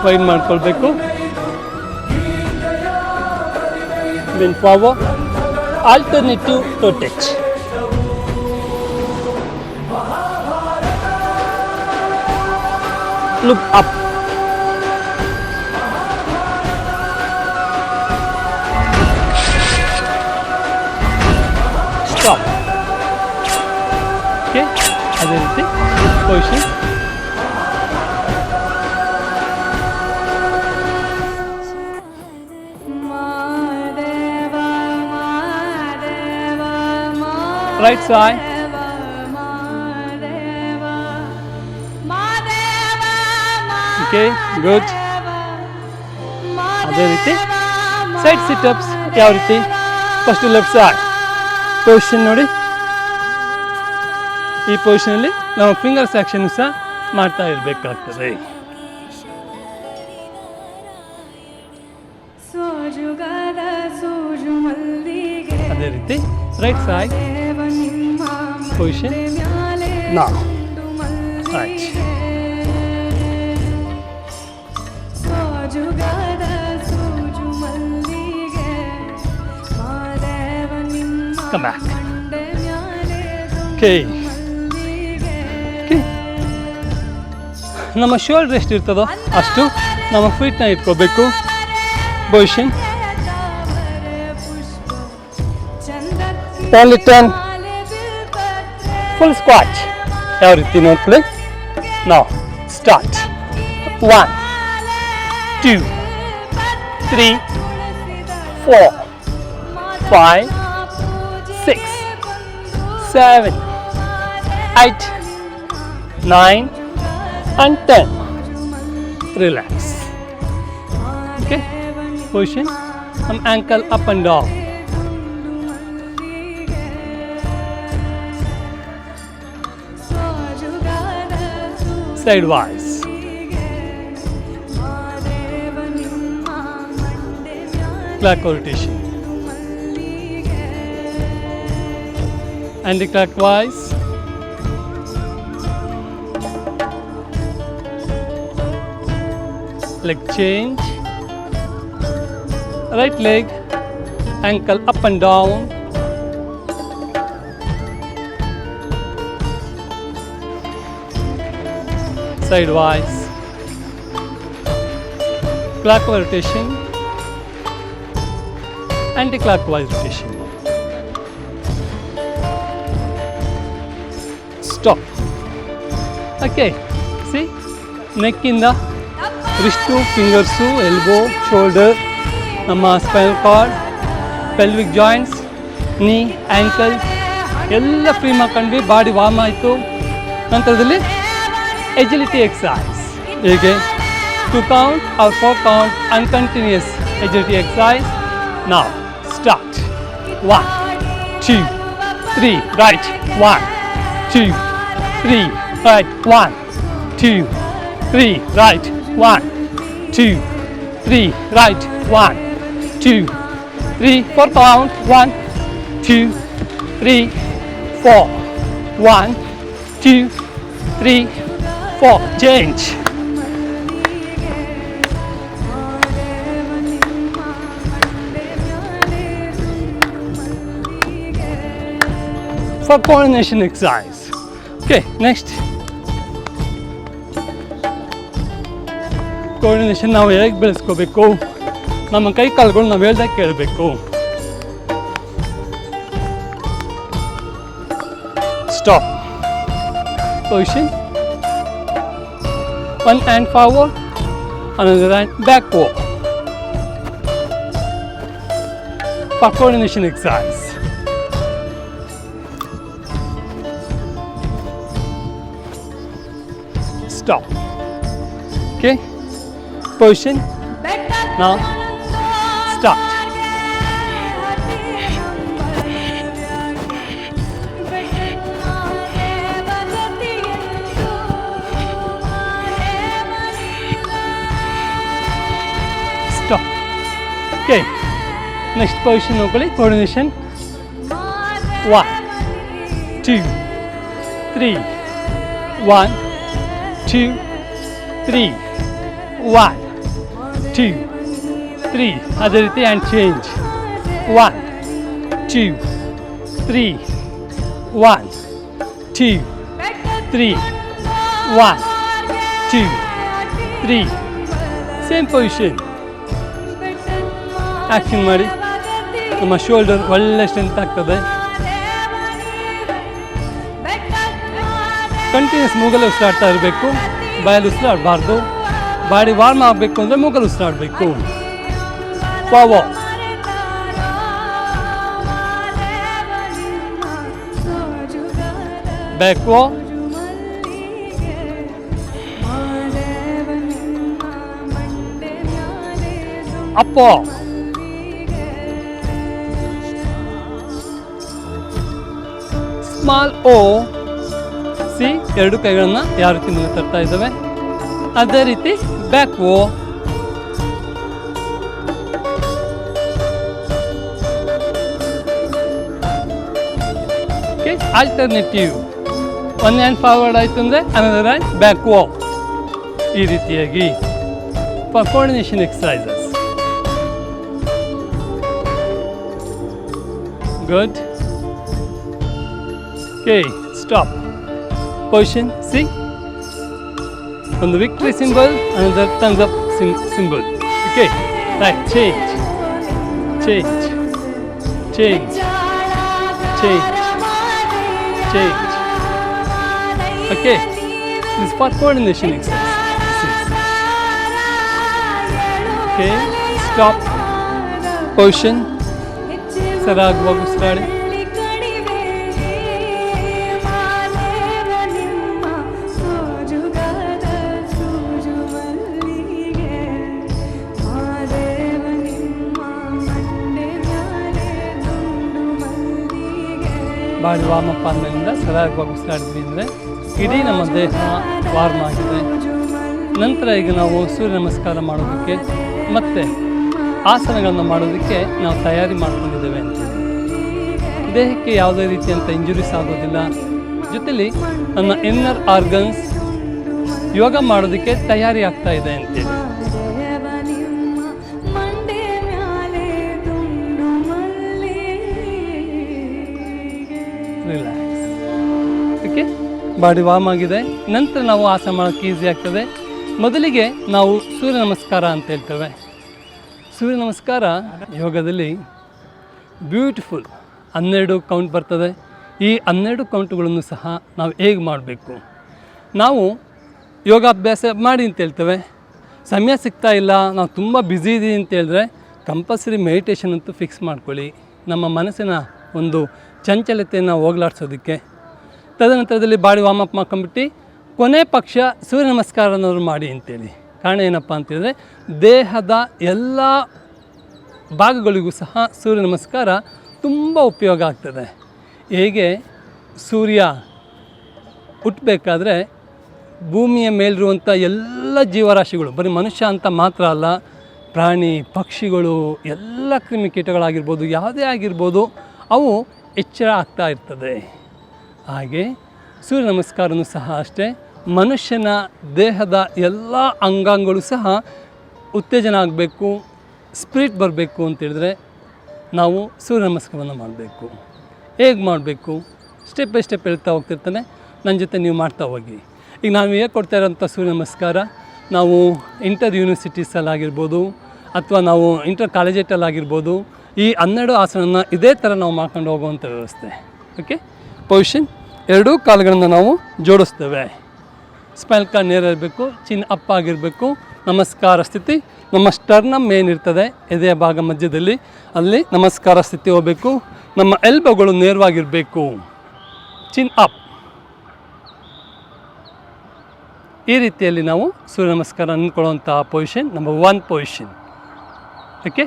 ವೈಡ್ ಮಾಡ್ಕೊಳ್ಬೇಕು. Then forward, alternative toe touch. Look up. Stop. Okay. ಅದೇ ರೀತಿ position. Right side. Okay, good. ಅದೇ ರೀತಿ ಸೈಡ್ ಸಿಟಪ್ಸ್ ಯಾವ ರೀತಿ? ಫಸ್ಟ್ ಲೆಫ್ಟ್ ಸೈಡ್ ಪೊಸಿಷನ್ ನೋಡಿ. ಈ ಪೊಸಿಷನಲ್ಲಿ ನಾವು ಫಿಂಗರ್ಸ್ ಆ್ಯಕ್ಷನ್ ಸಹ ಮಾಡ್ತಾ ಇರಬೇಕಾಗ್ತದೆ. ಅದೇ ರೀತಿ right side position. Now right. Come back. Okay. ನಮ್ಮ ಶೋಲ್ಡರ್ ಎಷ್ಟು ಇರ್ತದೋ ಅಷ್ಟು ನಮ್ಮ ಫೀಟ್ನ ಇಟ್ಕೋಬೇಕು. ಪೊಸಿಷನ್. ಓನ್ಲಿ 10. ಫುಲ್ ಸ್ಕ್ವಾಟ್ ಯಾವ ರೀತಿ ನೋಡ್ಕೊಳ್ಳಿ. ನಾವು start. 1 2 3 4 5 6 7 8 9 and 10. Relax. Okay. Position. Ankle up and down. Sidewise. Clockwise rotation. Anti-clockwise. Leg change. Right leg, ankle up and down. Sidewise. Clockwise rotation. Anti-clockwise rotation. Stop. Okay. See, neck in the wrist, fingers, elbow, shoulder, ನಮ್ಮ ಸ್ಪೈನಲ್ ಕಾರ್ಡ್, ಪೆಲ್ವಿಕ್ ಜಾಯಿಂಟ್ಸ್, ನೀ, ಆ್ಯಂಕಲ್ ಎಲ್ಲ ಫ್ರೀ ಮಾಡ್ಕೊಂಡ್ವಿ. ಬಾಡಿ ವಾರ್ಮ್ ಆಯಿತು. ನಂತರದಲ್ಲಿ ಎಜಿಲಿಟಿ ಎಕ್ಸಸೈಸ್. ಹೇಗೆ 2 count or 4 count uncontinuous agility exercise. ನಾವು start. 1 2 3 right. 1 2 3 right. 1 2 3 right. 1 2 3 right. 1 2 3 4 count. 1 2 3 4 1 2 3 4 change. For coordination exercise. Okay, next coordination ನಾವು ಹೇಗೆ ಬೆಳೆಸ್ಕೋಬೇಕು? ನಮ್ಮ ಕೈ ಕಾಲುಗಳು ನಾವು ಹೇಳ್ದಾಗ ಕೇಳಬೇಕು. Stop. Position. 1 hand forward, another hand backward. For coordination exercise. Stop. Okay. Position. Now start. Stop. Okay. Next position ನೋಡ್ಕೊಳ್ಳಿ. Coordination. 1 2 3 1 2 3 1 2 3. ಅದೇ ರೀತಿ and change. 1 2 3 1 2 3 1 2 3. Same position. Action ಮಾಡಿ. ನಮ್ಮ ಶೋಲ್ಡರ್ ಒಳ್ಳೆ ಸ್ಟ್ರೆಂತ್ ಆಗ್ತದೆ. ಕಂಟಿನ್ಯೂಸ್ ಮೂಗಲ್ಲಿ ಉಸಿರಾಡ್ತಾ ಇರಬೇಕು, ಬಾಯಲ್ಲಿ ಉಸಿರಾಡಬಾರ್ದು. ಬಾಡಿ ವಾರ್ಮ್ ಆಗಬೇಕು ಅಂದರೆ ಮೂಗಲ್ಲಿ ಉಸಿರಾಡಬೇಕು. ವಾವ ಬ್ಯಾಕ್ವೋ ಅಪ್ಪೋ ಸ್ಮಾಲ್ ಓ. ಸಿ, ಎರಡು ಕೈಗಳನ್ನು ಯಾವ ರೀತಿ ಮುಂದೆ ತರ್ತಾ ಇದ್ದಾವೆ, ಅದೇ ರೀತಿ ಬ್ಯಾಕ್ ಓ. ಆಲ್ಟರ್ನೇಟಿವ್, ಒನ್ ಹ್ಯಾಂಡ್ ಫಾರ್ವರ್ಡ್ ಆಯಿತು ಅಂದರೆ ಅನದರ್ ಹ್ಯಾಂಡ್ ಬ್ಯಾಕ್ ಓ. ಈ ರೀತಿಯಾಗಿ for coordination exercises. Good. Okay, stop. Position, see? On the victory symbol, another thumbs up symbol. Okay, right, change, change, change, change, change. Okay, this is for coordination exercise. Okay, stop. Position. ಸರಾಗವಾಗಿ ಉಸಿರಾಡಿ. ಬಾಡಿ ವಾರ್ಮಪ್ ಆದಮೇಲಿಂದ ಸರಾಗವಾಗಿ ಉಸಿರಾಡಿದ್ವಿ ಅಂದರೆ ಇಡೀ ನಮ್ಮ ದೇಹ ವಾರ್ಮ್ ಆಗಿದೆ. ನಂತರ ಈಗ ನಾವು ಸೂರ್ಯ ನಮಸ್ಕಾರ ಮಾಡೋದಕ್ಕೆ ಮತ್ತು ಆಸನಗಳನ್ನು ಮಾಡೋದಕ್ಕೆ ನಾವು ತಯಾರಿ ಮಾಡ್ಕೊಂಡಿದ್ದೇವೆ ಅಂತ. ದೇಹಕ್ಕೆ ಯಾವುದೇ ರೀತಿಯಂಥ ಇಂಜುರೀಸ್ ಆಗೋದಿಲ್ಲ. ಜೊತೆಲಿ ನನ್ನ ಇನ್ನರ್ ಆರ್ಗನ್ಸ್ ಯೋಗ ಮಾಡೋದಕ್ಕೆ ತಯಾರಿ ಆಗ್ತಾ ಇದೆ ಅಂತೇಳಿ. ರಿಲ್ಯಾಕ್ಸ್. ಓಕೆ, ಬಾಡಿ ವಾರ್ಮ್ ಆಗಿದೆ. ನಂತರ ನಾವು ಆಸನ ಮಾಡೋಕ್ಕೆ ಈಸಿ ಆಗ್ತದೆ. ಮೊದಲಿಗೆ ನಾವು ಸೂರ್ಯ ನಮಸ್ಕಾರ ಅಂತ ಹೇಳ್ತೇವೆ. ಸೂರ್ಯ ನಮಸ್ಕಾರ ಯೋಗದಲ್ಲಿ ಬ್ಯೂಟಿಫುಲ್ 12 ಕೌಂಟ್ ಬರ್ತದೆ. ಈ 12 ಕೌಂಟುಗಳನ್ನು ಸಹ ನಾವು ಹೇಗೆ ಮಾಡಬೇಕು, ನಾವು ಯೋಗಾಭ್ಯಾಸ ಮಾಡಿ ಅಂತ ಹೇಳ್ತೇವೆ. ಸಮಯ ಸಿಗ್ತಾ ಇಲ್ಲ, ನಾವು ತುಂಬ ಬ್ಯುಸಿ ಇದ್ದೀವಿ ಅಂತ ಹೇಳಿದ್ರೆ ಕಂಪಲ್ಸರಿ ಮೆಡಿಟೇಷನ್ ಅಂತೂ ಫಿಕ್ಸ್ ಮಾಡ್ಕೊಳ್ಳಿ, ನಮ್ಮ ಮನಸ್ಸಿನ ಒಂದು ಚಂಚಲತೆಯನ್ನು ಹೋಗ್ಲಾಡ್ಸೋದಕ್ಕೆ. ತದನಂತರದಲ್ಲಿ ಬಾಡಿ ವಾರ್ಮಪ್ ಮಾಡ್ಕೊಂಬಿಟ್ಟು ಕೊನೆ ಪಕ್ಷ ಸೂರ್ಯ ನಮಸ್ಕಾರನವರು ಮಾಡಿ ಅಂತೇಳಿ. ಕಾರಣ ಏನಪ್ಪ ಅಂತೇಳಿದ್ರೆ ದೇಹದ ಎಲ್ಲ ಭಾಗಗಳಿಗೂ ಸಹ ಸೂರ್ಯ ನಮಸ್ಕಾರ ತುಂಬ ಉಪಯೋಗ ಆಗ್ತದೆ. ಹೇಗೆ ಸೂರ್ಯ ಹುಟ್ಟಬೇಕಾದ್ರೆ ಭೂಮಿಯ ಮೇಲಿರುವಂಥ ಎಲ್ಲ ಜೀವರಾಶಿಗಳು, ಬರೀ ಮನುಷ್ಯ ಅಂತ ಮಾತ್ರ ಅಲ್ಲ, ಪ್ರಾಣಿ ಪಕ್ಷಿಗಳು ಎಲ್ಲ ಕ್ರಿಮಿಕೀಟಗಳಾಗಿರ್ಬೋದು, ಯಾವುದೇ ಆಗಿರ್ಬೋದು, ಅವು ಎಚ್ಚರ ಆಗ್ತಾ ಇರ್ತದೆ. ಹಾಗೆ ಸೂರ್ಯ ನಮಸ್ಕಾರನೂ ಸಹ ಅಷ್ಟೇ. ಮನುಷ್ಯನ ದೇಹದ ಎಲ್ಲ ಅಂಗಾಂಗಗಳು ಸಹ ಉತ್ತೇಜನ ಆಗಬೇಕು, ಸ್ಪಿರಿಟ್ ಬರಬೇಕು ಅಂತೇಳಿದ್ರೆ ನಾವು ಸೂರ್ಯ ನಮಸ್ಕಾರವನ್ನು ಮಾಡಬೇಕು. ಹೇಗೆ ಮಾಡಬೇಕು ಸ್ಟೆಪ್ ಬೈ ಸ್ಟೆಪ್ ಹೇಳ್ತಾ ಹೋಗ್ತಿರ್ತಾನೆ, ನನ್ನ ಜೊತೆ ನೀವು ಮಾಡ್ತಾ ಹೋಗಿ. ಈಗ ನಾವು ಹೇಗೆ ಕೊಡ್ತಾ ಇರೋಂಥ ಸೂರ್ಯ ನಮಸ್ಕಾರ ನಾವು ಇಂಟರ್ ಯೂನಿವರ್ಸಿಟೀಸಲ್ಲಾಗಿರ್ಬೋದು ಅಥವಾ ನಾವು ಇಂಟರ್ ಕಾಲೇಜೇಟಲ್ಲಾಗಿರ್ಬೋದು, ಈ 12 ಆಸನನ ಇದೇ ಥರ ನಾವು ಮಾಡ್ಕೊಂಡು ಹೋಗುವಂಥ ವ್ಯವಸ್ಥೆ. ಓಕೆ, ಪೊಸಿಷನ್, ಎರಡೂ ಕಾಲುಗಳನ್ನು ನಾವು ಜೋಡಿಸ್ತೇವೆ. ಸ್ಪೈನಲ್ ಕಾರ್ಡ್ ನೇರ ಇರಬೇಕು, ಚಿನ್ ಅಪ್ ಆಗಿರಬೇಕು. ನಮಸ್ಕಾರ ಸ್ಥಿತಿ, ನಮ್ಮ ಸ್ಟರ್ನಮ್ ಏನಿರ್ತದೆ ಎದೆಯ ಭಾಗ ಮಧ್ಯದಲ್ಲಿ, ಅಲ್ಲಿ ನಮಸ್ಕಾರ ಸ್ಥಿತಿ ಹೋಗಬೇಕು. ನಮ್ಮ ಎಲ್ಬೋಗಳು ನೇರವಾಗಿರಬೇಕು, ಚಿನ್ ಅಪ್. ಈ ರೀತಿಯಲ್ಲಿ ನಾವು ಸೂರ್ಯ ನಮಸ್ಕಾರ ಅಂದ್ಕೊಳ್ಳುವಂಥ ಪೊಸಿಷನ್ ನಂಬರ್ 1 ಪೊಸಿಷನ್. ಓಕೆ,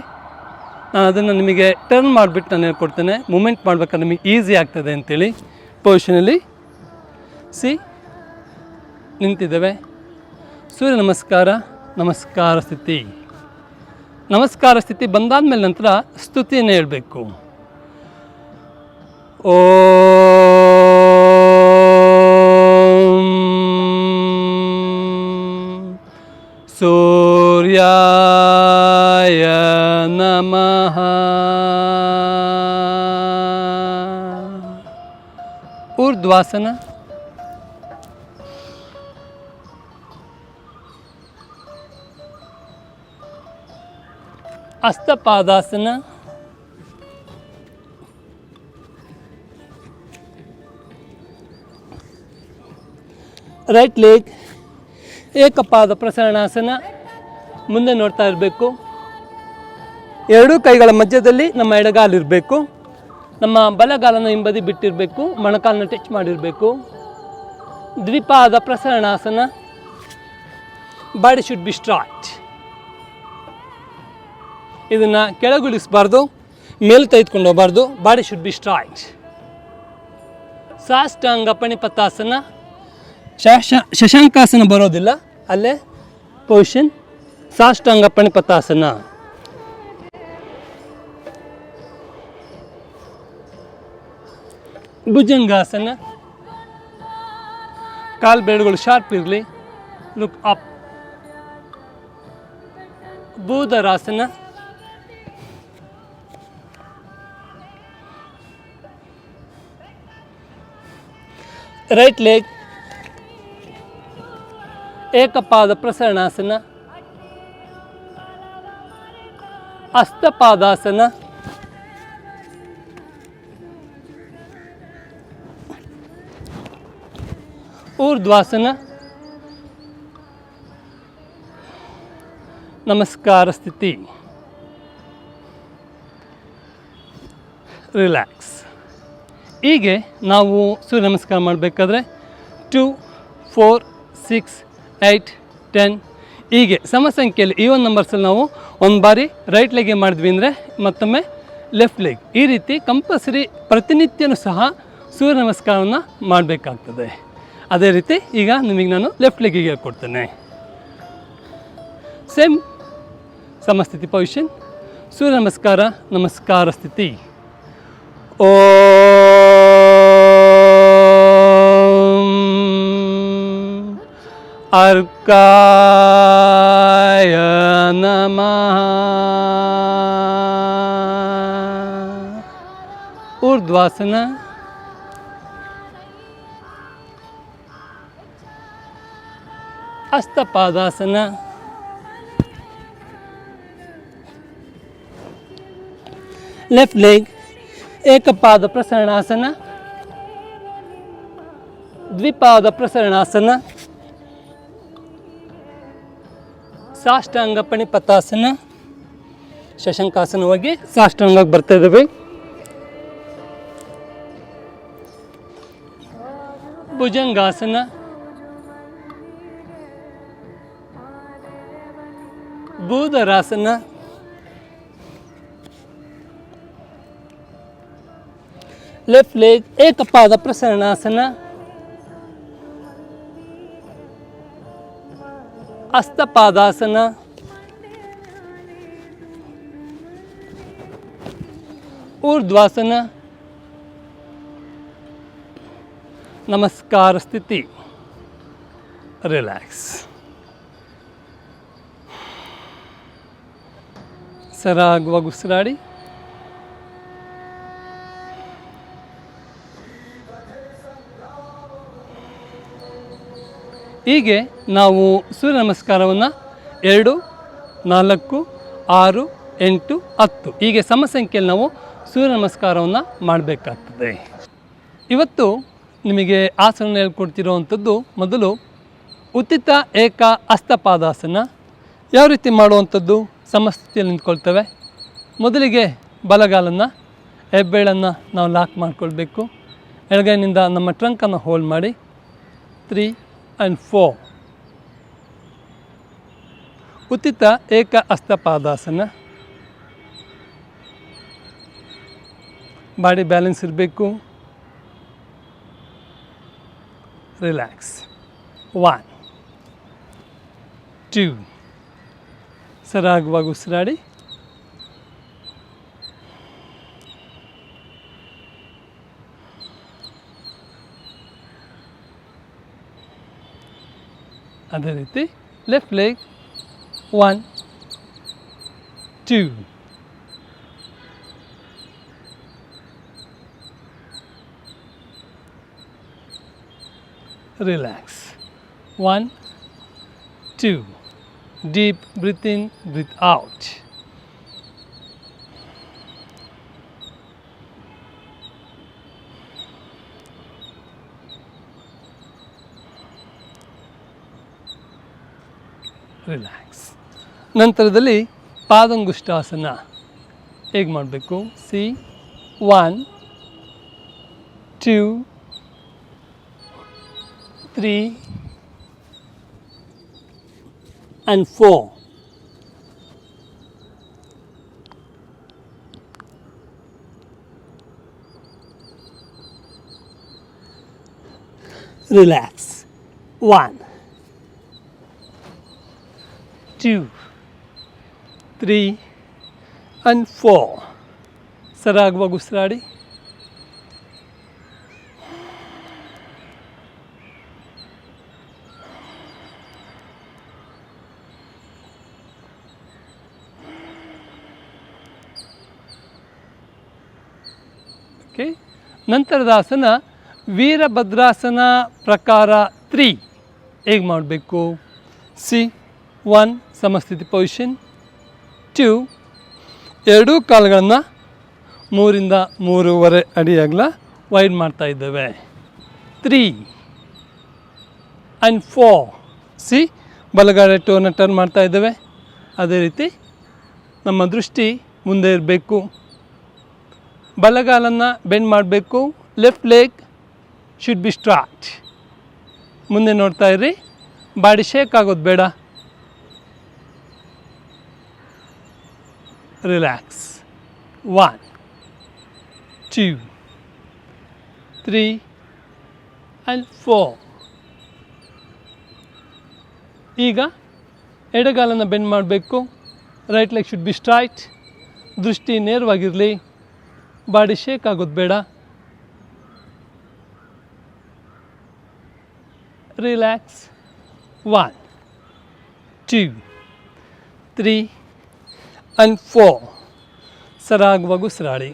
ನಾನು ಅದನ್ನು ನಿಮಗೆ ಟರ್ನ್ ಮಾಡಿಬಿಟ್ಟು ನಾನು ಹೇಳ್ಕೊಡ್ತೇನೆ. ಮೂಮೆಂಟ್ ಮಾಡ್ಬೇಕಾದ್ರೆ ನಿಮಗೆ ಈಸಿ ಆಗ್ತದೆ ಅಂತೇಳಿ. ಪೊಸಿಷನಲ್ಲಿ ನಿಂತಿದ್ದೇವೆ. ಸೂರ್ಯ ನಮಸ್ಕಾರ, ನಮಸ್ಕಾರ ಸ್ಥಿತಿ. ನಮಸ್ಕಾರ ಸ್ಥಿತಿ ಬಂದಾದ್ಮೇಲೆ ನಂತರ ಸ್ತುತಿಯನ್ನು ಹೇಳಬೇಕು. ಓಂ ಸೂರ್ಯಾಯ ನಮಃ. ಊರ್ಧ್ವಾಸನ. ಹಸ್ತಪಾದಾಸನ. ರೈಟ್ ಲೆಗ್ ಏಕಪಾದ ಪ್ರಸರಣಾಸನ. ಮುಂದೆ ನೋಡ್ತಾ ಇರಬೇಕು. ಎರಡೂ ಕೈಗಳ ಮಧ್ಯದಲ್ಲಿ ನಮ್ಮ ಎಡಗಾಲಿರಬೇಕು. ನಮ್ಮ ಬಲಗಾಲನ ಹಿಂಬದಿ ಬಿಟ್ಟಿರಬೇಕು. ಮೊಣಕಾಲನ್ನ ಟಚ್ ಮಾಡಿರಬೇಕು. ದ್ವಿಪಾದ ಪ್ರಸರಣಾಸನ. Body should be straight. ಇದನ್ನು ಕೆಳಗುಳಿಸಬಾರ್ದು, ಮೇಲೆ ತೆಗೆದುಕೊಂಡು ಹೋಗಬಾರ್ದು. Body should be straight. ಸಾಷ್ಟಾಂಗ ಪಣಿಪತಾಸನ. ಶಶಾಂಕಾಸನ ಬರೋದಿಲ್ಲ, ಅಲ್ಲೇ ಪೊಸಿಷನ್. ಸಾಷ್ಟಾಂಗ ಪಣಿಪತಾಸನ. ಭುಜಂಗಾಸನ. ಕಾಲು ಬೆರಳುಗಳು ಶಾರ್ಪ್ ಇರಲಿ. Look up. ಭೂಧರಾಸನ. ರೈಟ್ ಲೆಗ್ ಏಕಪಾದ ಪ್ರಸರಣಾಸನ. ಹಸ್ತಪಾದಾಸನ. ಊರ್ಧ್ವಾಸನ. ನಮಸ್ಕಾರ ಸ್ಥಿತಿ. ರಿಲ್ಯಾಕ್ಸ್. ಹೀಗೆ ನಾವು ಸೂರ್ಯ ನಮಸ್ಕಾರ ಮಾಡಬೇಕಾದ್ರೆ 2, 4, 6, 8, 10 ಹೀಗೆ ಸಮ ಸಂಖ್ಯೆಯಲ್ಲಿ ಈವನ್ ನಂಬರ್ಸಲ್ಲಿ ನಾವು ಒಂದು ಬಾರಿ ರೈಟ್ ಲೆಗ್ಗೆ ಮಾಡಿದ್ವಿ ಅಂದರೆ ಮತ್ತೊಮ್ಮೆ ಲೆಫ್ಟ್ ಲೆಗ್. ಈ ರೀತಿ ಕಂಪಲ್ಸರಿ ಪ್ರತಿನಿತ್ಯನೂ ಸಹ ಸೂರ್ಯ ನಮಸ್ಕಾರವನ್ನು ಮಾಡಬೇಕಾಗ್ತದೆ. ಅದೇ ರೀತಿ ಈಗ ನಿಮಗೆ ನಾನು ಲೆಫ್ಟ್ ಲೆಗ್ಗಿಗೆ ಹೇಳ್ಕೊಡ್ತೇನೆ. ಸೇಮ್ ಸಮಸ್ಥಿತಿ ಪೊಸಿಷನ್. ಸೂರ್ಯ ನಮಸ್ಕಾರ, ನಮಸ್ಕಾರ ಸ್ಥಿತಿ. ಓಂ ಅರ್ಕಾಯ ನಮಃ. ಊರ್ಧ್ವಾಸನ. ಹಸ್ತಪಾದಾಸನ. ಲೆಫ್ಟ್ ಲೆಗ್ ಏಕಪಾದ ಪ್ರಸರಣಾಸನ. ದ್ವಿಪಾದ ಪ್ರಸರಣಾಸನ. ಸಾಷ್ಟಾಂಗ ಪಣಿಪತಾಸನ. ಶಶಾಂಕಾಸನವಾಗಿ ಸಾಷ್ಟಾಂಗಕ್ಕೆ ಬರ್ತಾ ಇದ್ದೇವೆ. ಭುಜಂಗಾಸನ. ಭೂಧರಾಸನ. ಲೆಫ್ಟ್ ಲೆಗ್ ಏಕಪಾದ ಪ್ರಸರಣಾಸನ. ಹಸ್ತಪಾದಾಸನ. ಊರ್ಧ್ವಾಸನ. ನಮಸ್ಕಾರ ಸ್ಥಿತಿ. ರಿಲ್ಯಾಕ್ಸ್. ಸರಾಗವಾಗಿ ಉಸಿರಾಡಿ. ಹೀಗೆ ನಾವು ಸೂರ್ಯ ನಮಸ್ಕಾರವನ್ನು 2, 4, 6, 8, 10 ಹೀಗೆ ಸಮ ಸಂಖ್ಯೆಯಲ್ಲಿ ನಾವು ಸೂರ್ಯ ನಮಸ್ಕಾರವನ್ನು ಮಾಡಬೇಕಾಗ್ತದೆ. ಇವತ್ತು ನಿಮಗೆ ಆಸನ ಹೇಳ್ಕೊಡ್ತಿರೋವಂಥದ್ದು ಮೊದಲು ಉತ್ತಿತ ಏಕ ಹಸ್ತಪಾದಾಸನ. ಯಾವ ರೀತಿ ಮಾಡುವಂಥದ್ದು? ಸಮಸ್ಥಿತಿಯಲ್ಲಿ ನಿಂತ್ಕೊಳ್ತೇವೆ. ಮೊದಲಿಗೆ ಬಲಗಾಲನ್ನು ಹೆಬ್ಬೆರಳನ್ನು ನಾವು ಲಾಕ್ ಮಾಡಿಕೊಳ್ಬೇಕು. ಎಡಗೈನಿಂದ ನಮ್ಮ ಟ್ರಂಕನ್ನು ಹೋಲ್ಡ್ ಮಾಡಿ 3 and 4. ಉತ್ತಿತ ಏಕ ಹಸ್ತಪಾದಾಸನ. ಬಾಡಿ ಬ್ಯಾಲೆನ್ಸ್ ಇರಬೇಕು. ರಿಲ್ಯಾಕ್ಸ್. 1, 2 ಸರಾಗವಾಗಿ ಉಸಿರಾಡಿ. ಅದೇ ರೀತಿ left leg 1, 2 relax. 1, 2 deep breath in, breathe out. Relax. ನಂತರದಲ್ಲಿ ಪಾದಂಗುಷ್ಟಾಸನ ಹೇಗೆ ಮಾಡಬೇಕು? C 1 2 3 and 4. Relax. 1 2 3 and 4. ಸರಾಗವಾಗಿ ಉಸಿರಾಡಿ. ಓಕೆ. ನಂತರದ ಆಸನ ವೀರಭದ್ರಾಸನ ಪ್ರಕಾರ 3 ಹೇಗೆ ಮಾಡಬೇಕು? ಸಿ 1 ಸಮಸ್ಥಿತಿ ಪೊಸಿಷನ್, 2 ಎರಡೂ ಕಾಲುಗಳನ್ನು 3 3.5 ಅಡಿ ಅಗಲ ವೈಡ್ ಮಾಡ್ತಾ ಇದ್ದೇವೆ, 3 and 4. ಸಿ ಬಲಗಡೆ ಟೋನ ಟರ್ನ್ ಮಾಡ್ತಾ ಇದ್ದೇವೆ. ಅದೇ ರೀತಿ ನಮ್ಮ ದೃಷ್ಟಿ ಮುಂದೆ ಇರಬೇಕು. ಬಲಗಾಲನ್ನು ಬೆಂಡ್ ಮಾಡಬೇಕು. Left leg should be straight. ಮುಂದೆ ನೋಡ್ತಾ ಇರ್ರಿ. ಬಾಡಿ ಶೇಕ್ ಆಗೋದು ಬೇಡ. ರಿಲ್ಯಾಕ್ಸ್. 1 2 3 and 4. ಈಗ ಎಡಗಾಲನ್ನು ಬೆಂಡ್ ಮಾಡಬೇಕು. Right leg should be straight. ದೃಷ್ಟಿ ನೇರವಾಗಿರಲಿ. ಬಾಡಿ ಶೇಕ್ ಆಗೋದು ಬೇಡ. ರಿಲ್ಯಾಕ್ಸ್. 1 2 3 and 4. ಸರಾಗವಾಗಿ ಉಸಿರಾಡಿ.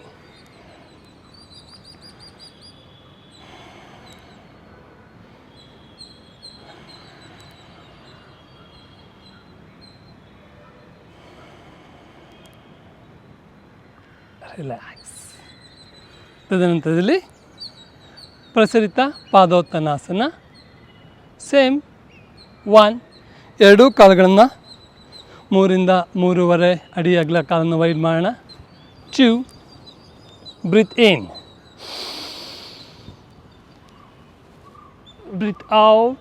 ರಿಲ್ಯಾಕ್ಸ್. ತದನಂತರದಲ್ಲಿ ಪ್ರಸರಿತ ಪಾದೋತ್ತನಾಸನ. ಸೇಮ್ 1 ಎರಡೂ ಕಾಲುಗಳನ್ನು 3 3.5 ಅಡಿ ಅಗಲ ಕಾಲನ್ನು ವೈಡ್ ಮಾಡೋಣ. 2 breathe in, breathe out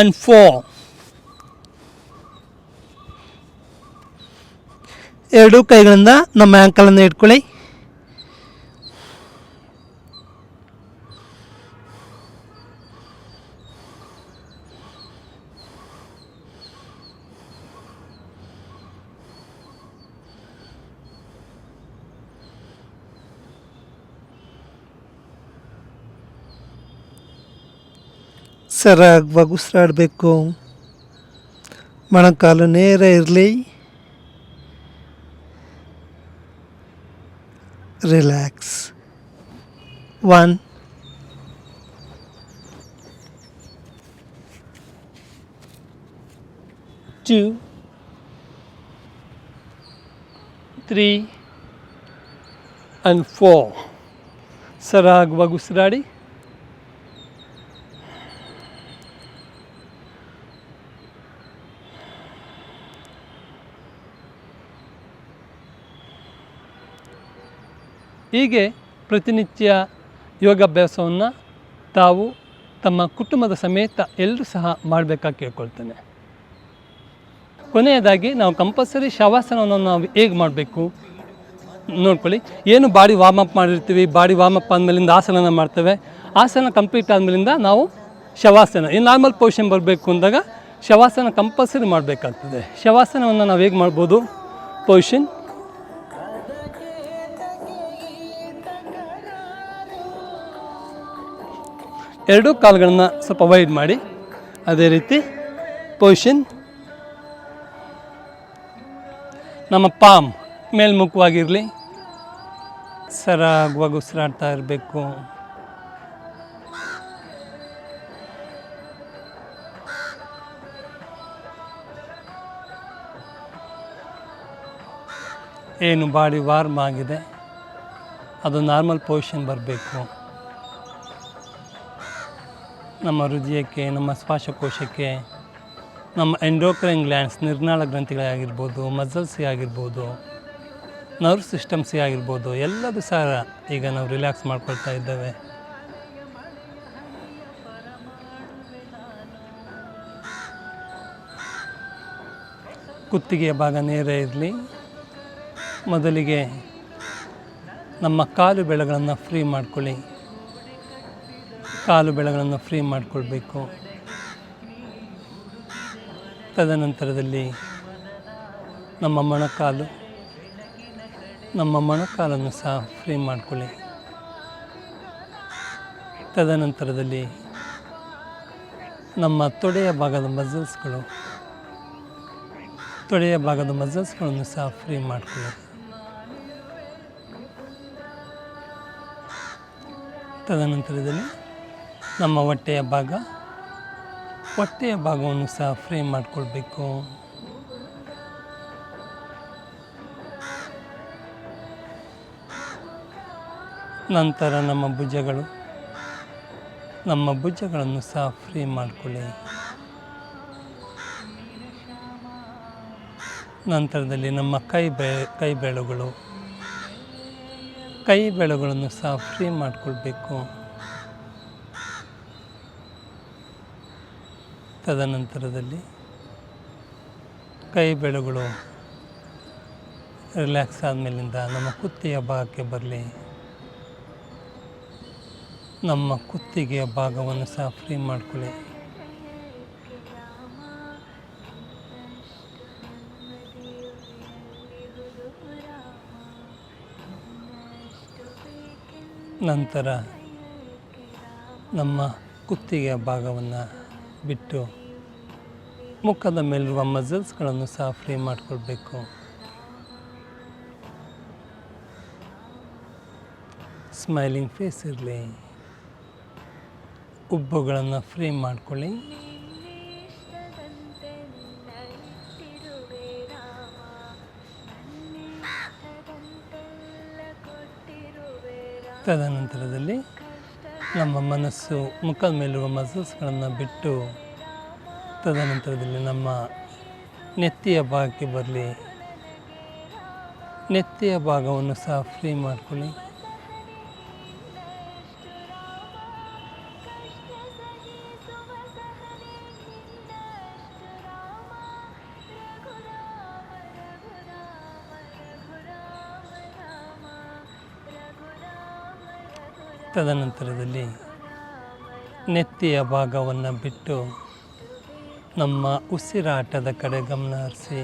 and 4. ಎರಡೂ ಕೈಗಳಿಂದ ನಮ್ಮ ಆ್ಯಂಕಲನ್ನು ಇಟ್ಕೊಳ್ಳಿ. ಸರಾಗವಾಗಿ ಉಸಿರಾಡಬೇಕು. ಮೊಣಕಾಲು ನೇರ ಇರಲಿ. ರಿಲ್ಯಾಕ್ಸ್. 1 2 3 and 4. ಸರಾಗವಾಗಿ ಉಸಿರಾಡಿ. ಹೀಗೆ ಪ್ರತಿನಿತ್ಯ ಯೋಗಾಭ್ಯಾಸವನ್ನು ತಾವು ತಮ್ಮ ಕುಟುಂಬದ ಸಮೇತ ಎಲ್ಲರೂ ಸಹ ಮಾಡಬೇಕಾಗಿ ಕೇಳ್ಕೊಳ್ತೇನೆ. ಕೊನೆಯದಾಗಿ ನಾವು ಕಂಪಲ್ಸರಿ ಶವಾಸನವನ್ನು ನಾವು ಹೇಗೆ ಮಾಡಬೇಕು ನೋಡ್ಕೊಳ್ಳಿ. ಏನು ಬಾಡಿ ವಾರ್ಮಪ್ ಮಾಡಿರ್ತೀವಿ, ಬಾಡಿ ವಾರ್ಮಪ್ ಆದಮೇಲಿಂದ ಆಸನ ಮಾಡ್ತೇವೆ. ಆಸನ ಕಂಪ್ಲೀಟ್ ಆದಮೇಲಿಂದ ನಾವು ಶವಾಸನ, ಈ ನಾರ್ಮಲ್ ಪೊಸಿಷನ್ ಬರಬೇಕು ಅಂದಾಗ ಶವಾಸನ ಕಂಪಲ್ಸರಿ ಮಾಡಬೇಕಾಗ್ತದೆ. ಶವಾಸನವನ್ನು ನಾವು ಹೇಗೆ ಮಾಡ್ಬೋದು? ಪೊಸಿಷನ್, ಎರಡೂ ಕಾಲುಗಳನ್ನು ಸ್ವಲ್ಪ ವೈಡ್ ಮಾಡಿ. ಅದೇ ರೀತಿ ಪೊಸಿಷನ್, ನಮ್ಮ ಪಾಮ್ ಮೇಲ್ಮುಖವಾಗಿರಲಿ. ಸರಾಗವಾಗಿ ಉಸಿರಾಡ್ತಾ ಇರಬೇಕು. ಏನು ಬಾಡಿ ವಾರ್ಮ್ ಆಗಿದೆ ಅದು ನಾರ್ಮಲ್ ಪೊಸಿಷನ್ ಬರಬೇಕು. ನಮ್ಮ ಹೃದಯಕ್ಕೆ, ನಮ್ಮ ಶ್ವಾಸಕೋಶಕ್ಕೆ, ನಮ್ಮ ಎಂಡೋಕ್ರೈನ್ ಗ್ಲ್ಯಾಂಡ್ಸ್ ನಿರ್ನಾಳ ಗ್ರಂಥಿಗಳಾಗಿರ್ಬೋದು, ಮಸಲ್ಸ್ಗೆ ಆಗಿರ್ಬೋದು, ನರ್ವ್ ಸಿಸ್ಟಮ್ಸ್ಗೆ ಆಗಿರ್ಬೋದು, ಎಲ್ಲದೂ ಸಹ ಈಗ ನಾವು ರಿಲ್ಯಾಕ್ಸ್ ಮಾಡ್ಕೊಳ್ತಾ ಇದ್ದೇವೆ. ಕುತ್ತಿಗೆಯ ಭಾಗ ನೇರ ಇರಲಿ. ಮೊದಲಿಗೆ ನಮ್ಮ ಕಾಲು ಬೆಳೆಗಳನ್ನು ಫ್ರೀ ಮಾಡ್ಕೊಳ್ಳಿ. ಕಾಲು ಬೆಳೆಗಳನ್ನು ಫ್ರೀ ಮಾಡಿಕೊಳ್ಬೇಕು. ತದನಂತರದಲ್ಲಿ ನಮ್ಮ ಮೊಣಕಾಲನ್ನು ಸಹ ಫ್ರೀ ಮಾಡ್ಕೊಳ್ಳಿ. ತದನಂತರದಲ್ಲಿ ನಮ್ಮ ತೊಡೆಯ ಭಾಗದ ಮಸಲ್ಸ್ಗಳನ್ನು ಸಹ ಫ್ರೀ ಮಾಡ್ಕೊಳ್ಳಿ. ತದನಂತರದಲ್ಲಿ ನಮ್ಮ ಹೊಟ್ಟೆಯ ಭಾಗವನ್ನು ಸಹ ಫ್ರೀ ಮಾಡಿಕೊಳ್ಬೇಕು. ನಂತರ ನಮ್ಮ ಭುಜಗಳನ್ನು ಸಹ ಫ್ರೀ ಮಾಡಿಕೊಳ್ಳಿ. ನಂತರದಲ್ಲಿ ನಮ್ಮ ಕೈ ಬೆರಳುಗಳನ್ನು ಸಹ ಫ್ರೀ ಮಾಡಿಕೊಳ್ಬೇಕು. ತದನಂತರದಲ್ಲಿ ಕೈ ಬೆರಳುಗಳು ರಿಲ್ಯಾಕ್ಸ್ ಆದಮೇಲಿಂದ ನಮ್ಮ ಕುತ್ತಿಗೆಯ ಭಾಗಕ್ಕೆ ಬರಲಿ. ನಮ್ಮ ಕುತ್ತಿಗೆಯ ಭಾಗವನ್ನು ಸಹ ಫ್ರೀ ಮಾಡಿಕೊಳ್ಳಿ. ನಂತರ ನಮ್ಮ ಕುತ್ತಿಗೆಯ ಭಾಗವನ್ನು ಬಿಟ್ಟು ಮುಖದ ಮೇಲಿರುವ ಮಸಲ್ಸ್ಗಳನ್ನು ಸಹ ಫ್ರೀ ಮಾಡಿಕೊಳ್ಬೇಕು. ಸ್ಮೈಲಿಂಗ್ ಫೇಸ್ ಇರಲಿ. ಹುಬ್ಬುಗಳನ್ನು ಫ್ರೀ ಮಾಡ್ಕೊಳ್ಳಿ. ತದನಂತರದಲ್ಲಿ ನಮ್ಮ ಮನಸ್ಸು ಮುಖದ ಮೇಲಿರುವ ಮಸಲ್ಸ್ಗಳನ್ನು ಬಿಟ್ಟು ತದನಂತರದಲ್ಲಿ ನಮ್ಮ ನೆತ್ತಿಯ ಭಾಗಕ್ಕೆ ಬರಲಿ. ನೆತ್ತಿಯ ಭಾಗವನ್ನು ಸಹ ಫ್ರೀ ಮಾಡ್ಕೊಳ್ಳಿ. ತದನಂತರದಲ್ಲಿ ನೆತ್ತಿಯ ಭಾಗವನ್ನು ಬಿಟ್ಟು ನಮ್ಮ ಉಸಿರಾಟದ ಕಡೆ ಗಮನ ಹರಿಸಿ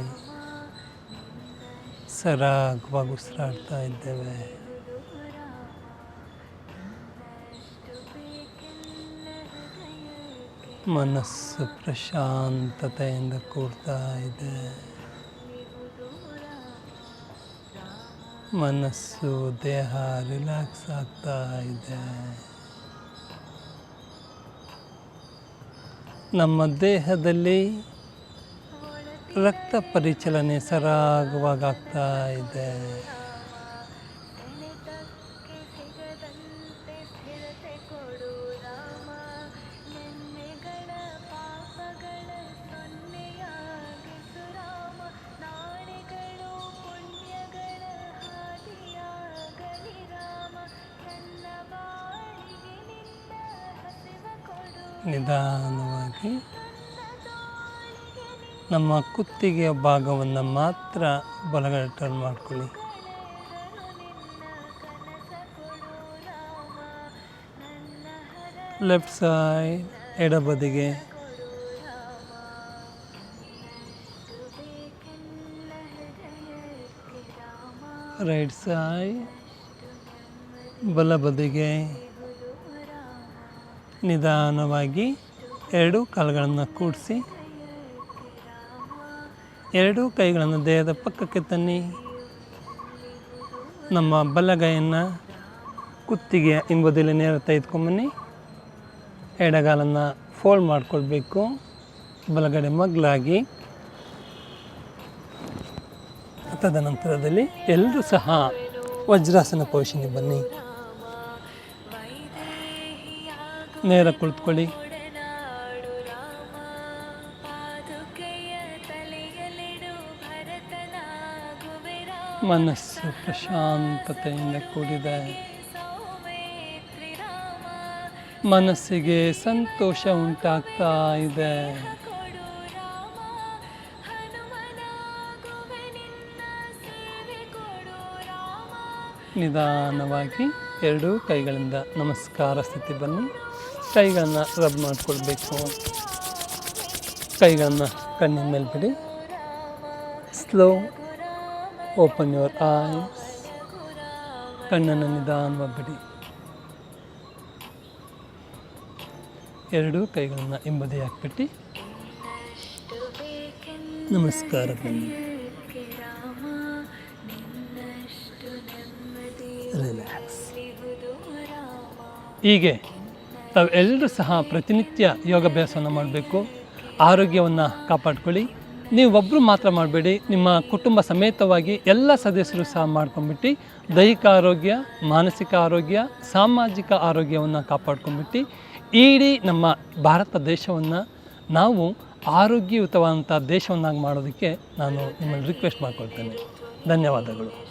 ಸರಾಗವಾಗಿ ಉಸಿರಾಡ್ತಾ ಇದ್ದೇವೆ. ಮನಸ್ಸು ಪ್ರಶಾಂತತೆಯಿಂದ ಕೂಡ್ತಾ ಇದೆ. ಮನಸ್ಸು ದೇಹ ರಿಲ್ಯಾಕ್ಸ್ ಆಗ್ತಾ ಇದೆ. ನಮ್ಮ ದೇಹದಲ್ಲಿ ರಕ್ತ ಪರಿಚಲನೆ ಸರಾಗವಾಗಿ ಆಗ್ತಾ ಇದೆ. ನಿಧಾನವಾಗಿ ನಮ್ಮ ಕುತ್ತಿಗೆಯ ಭಾಗವನ್ನು ಮಾತ್ರ ಬಲಗಡೆ ಟರ್ನ್ ಮಾಡ್ಕೊಳ್ಳಿ. ಲೆಫ್ಟ್ ಸೈಡ್ ಎಡಬದಿಗೆ, ರೈಟ್ ಸೈಡ್ ಬಲಬದಿಗೆ. ನಿಧಾನವಾಗಿ ಎರಡೂ ಕಾಲುಗಳನ್ನು ಕೂಡಿಸಿ ಎರಡೂ ಕೈಗಳನ್ನು ದೇಹದ ಪಕ್ಕಕ್ಕೆ ತನ್ನಿ. ನಮ್ಮ ಬಲಗೈಯನ್ನು ಕುತ್ತಿಗೆಯ ಹಿಂಬದಿಯಲ್ಲಿ ನೇರ ತೆಗೆದುಕೊಂಬನ್ನಿ. ಎಡಗಾಲನ್ನು ಫೋಲ್ಡ್ ಮಾಡಿಕೊಳ್ಬೇಕು. ಬಲಗಡೆ ಮಗ್ಲಾಗಿ. ತದನಂತರದಲ್ಲಿ ಎಲ್ಲರೂ ಸಹ ವಜ್ರಾಸನ ಪೊಸಿಷನ್ಗೆ ಬನ್ನಿ. ನೇರ ಕುಳಿತುಕೊಳ್ಳಿ. ಮನಸ್ಸು ಪ್ರಶಾಂತತೆಯಿಂದ ಕೂಡಿದೆ. ಮನಸ್ಸಿಗೆ ಸಂತೋಷ ಉಂಟಾಗ್ತಾ ಇದೆ. ನಿಧಾನವಾಗಿ ಎರಡೂ ಕೈಗಳಿಂದ ನಮಸ್ಕಾರ ಸ್ಥಿತಿ ಬನ್ನಿ. ಕೈಗಳನ್ನು ರಬ್ ಮಾಡಿಕೊಳ್ಬೇಕು. ಕೈಗಳನ್ನು ಕಣ್ಣಿನ ಮೇಲೆ ಬಿಡಿ. Slow open your eyes. ಕಣ್ಣನ್ನು ನಿಧಾನವಾಗಿ ಬಿಡಿ. ಎರಡೂ ಕೈಗಳನ್ನು ಹಿಂಬದಿ ಹಾಕ್ಬಿಟ್ಟು ನಮಸ್ಕಾರ ಬನ್ನಿ. ರಿಲ್ಯಾಕ್ಸ್. ಹೀಗೆ ತಾವೆಲ್ಲರೂ ಸಹ ಪ್ರತಿನಿತ್ಯ ಯೋಗಾಭ್ಯಾಸವನ್ನು ಮಾಡಬೇಕು. ಆರೋಗ್ಯವನ್ನು ಕಾಪಾಡ್ಕೊಳ್ಳಿ. ನೀವು ಒಬ್ಬರು ಮಾತ್ರ ಮಾಡಬೇಡಿ, ನಿಮ್ಮ ಕುಟುಂಬ ಸಮೇತವಾಗಿ ಎಲ್ಲ ಸದಸ್ಯರು ಸಹ ಮಾಡ್ಕೊಂಡ್ಬಿಟ್ಟು ದೈಹಿಕ ಆರೋಗ್ಯ, ಮಾನಸಿಕ ಆರೋಗ್ಯ, ಸಾಮಾಜಿಕ ಆರೋಗ್ಯವನ್ನು ಕಾಪಾಡ್ಕೊಂಡ್ಬಿಟ್ಟು ಇಡೀ ನಮ್ಮ ಭಾರತ ದೇಶವನ್ನು ನಾವು ಆರೋಗ್ಯಯುತವಾದಂಥ ದೇಶವನ್ನಾಗಿ ಮಾಡೋದಕ್ಕೆ ನಾನು ನಿಮ್ಮಲ್ಲಿ ರಿಕ್ವೆಸ್ಟ್ ಮಾಡ್ಕೊಳ್ತೇನೆ. ಧನ್ಯವಾದಗಳು.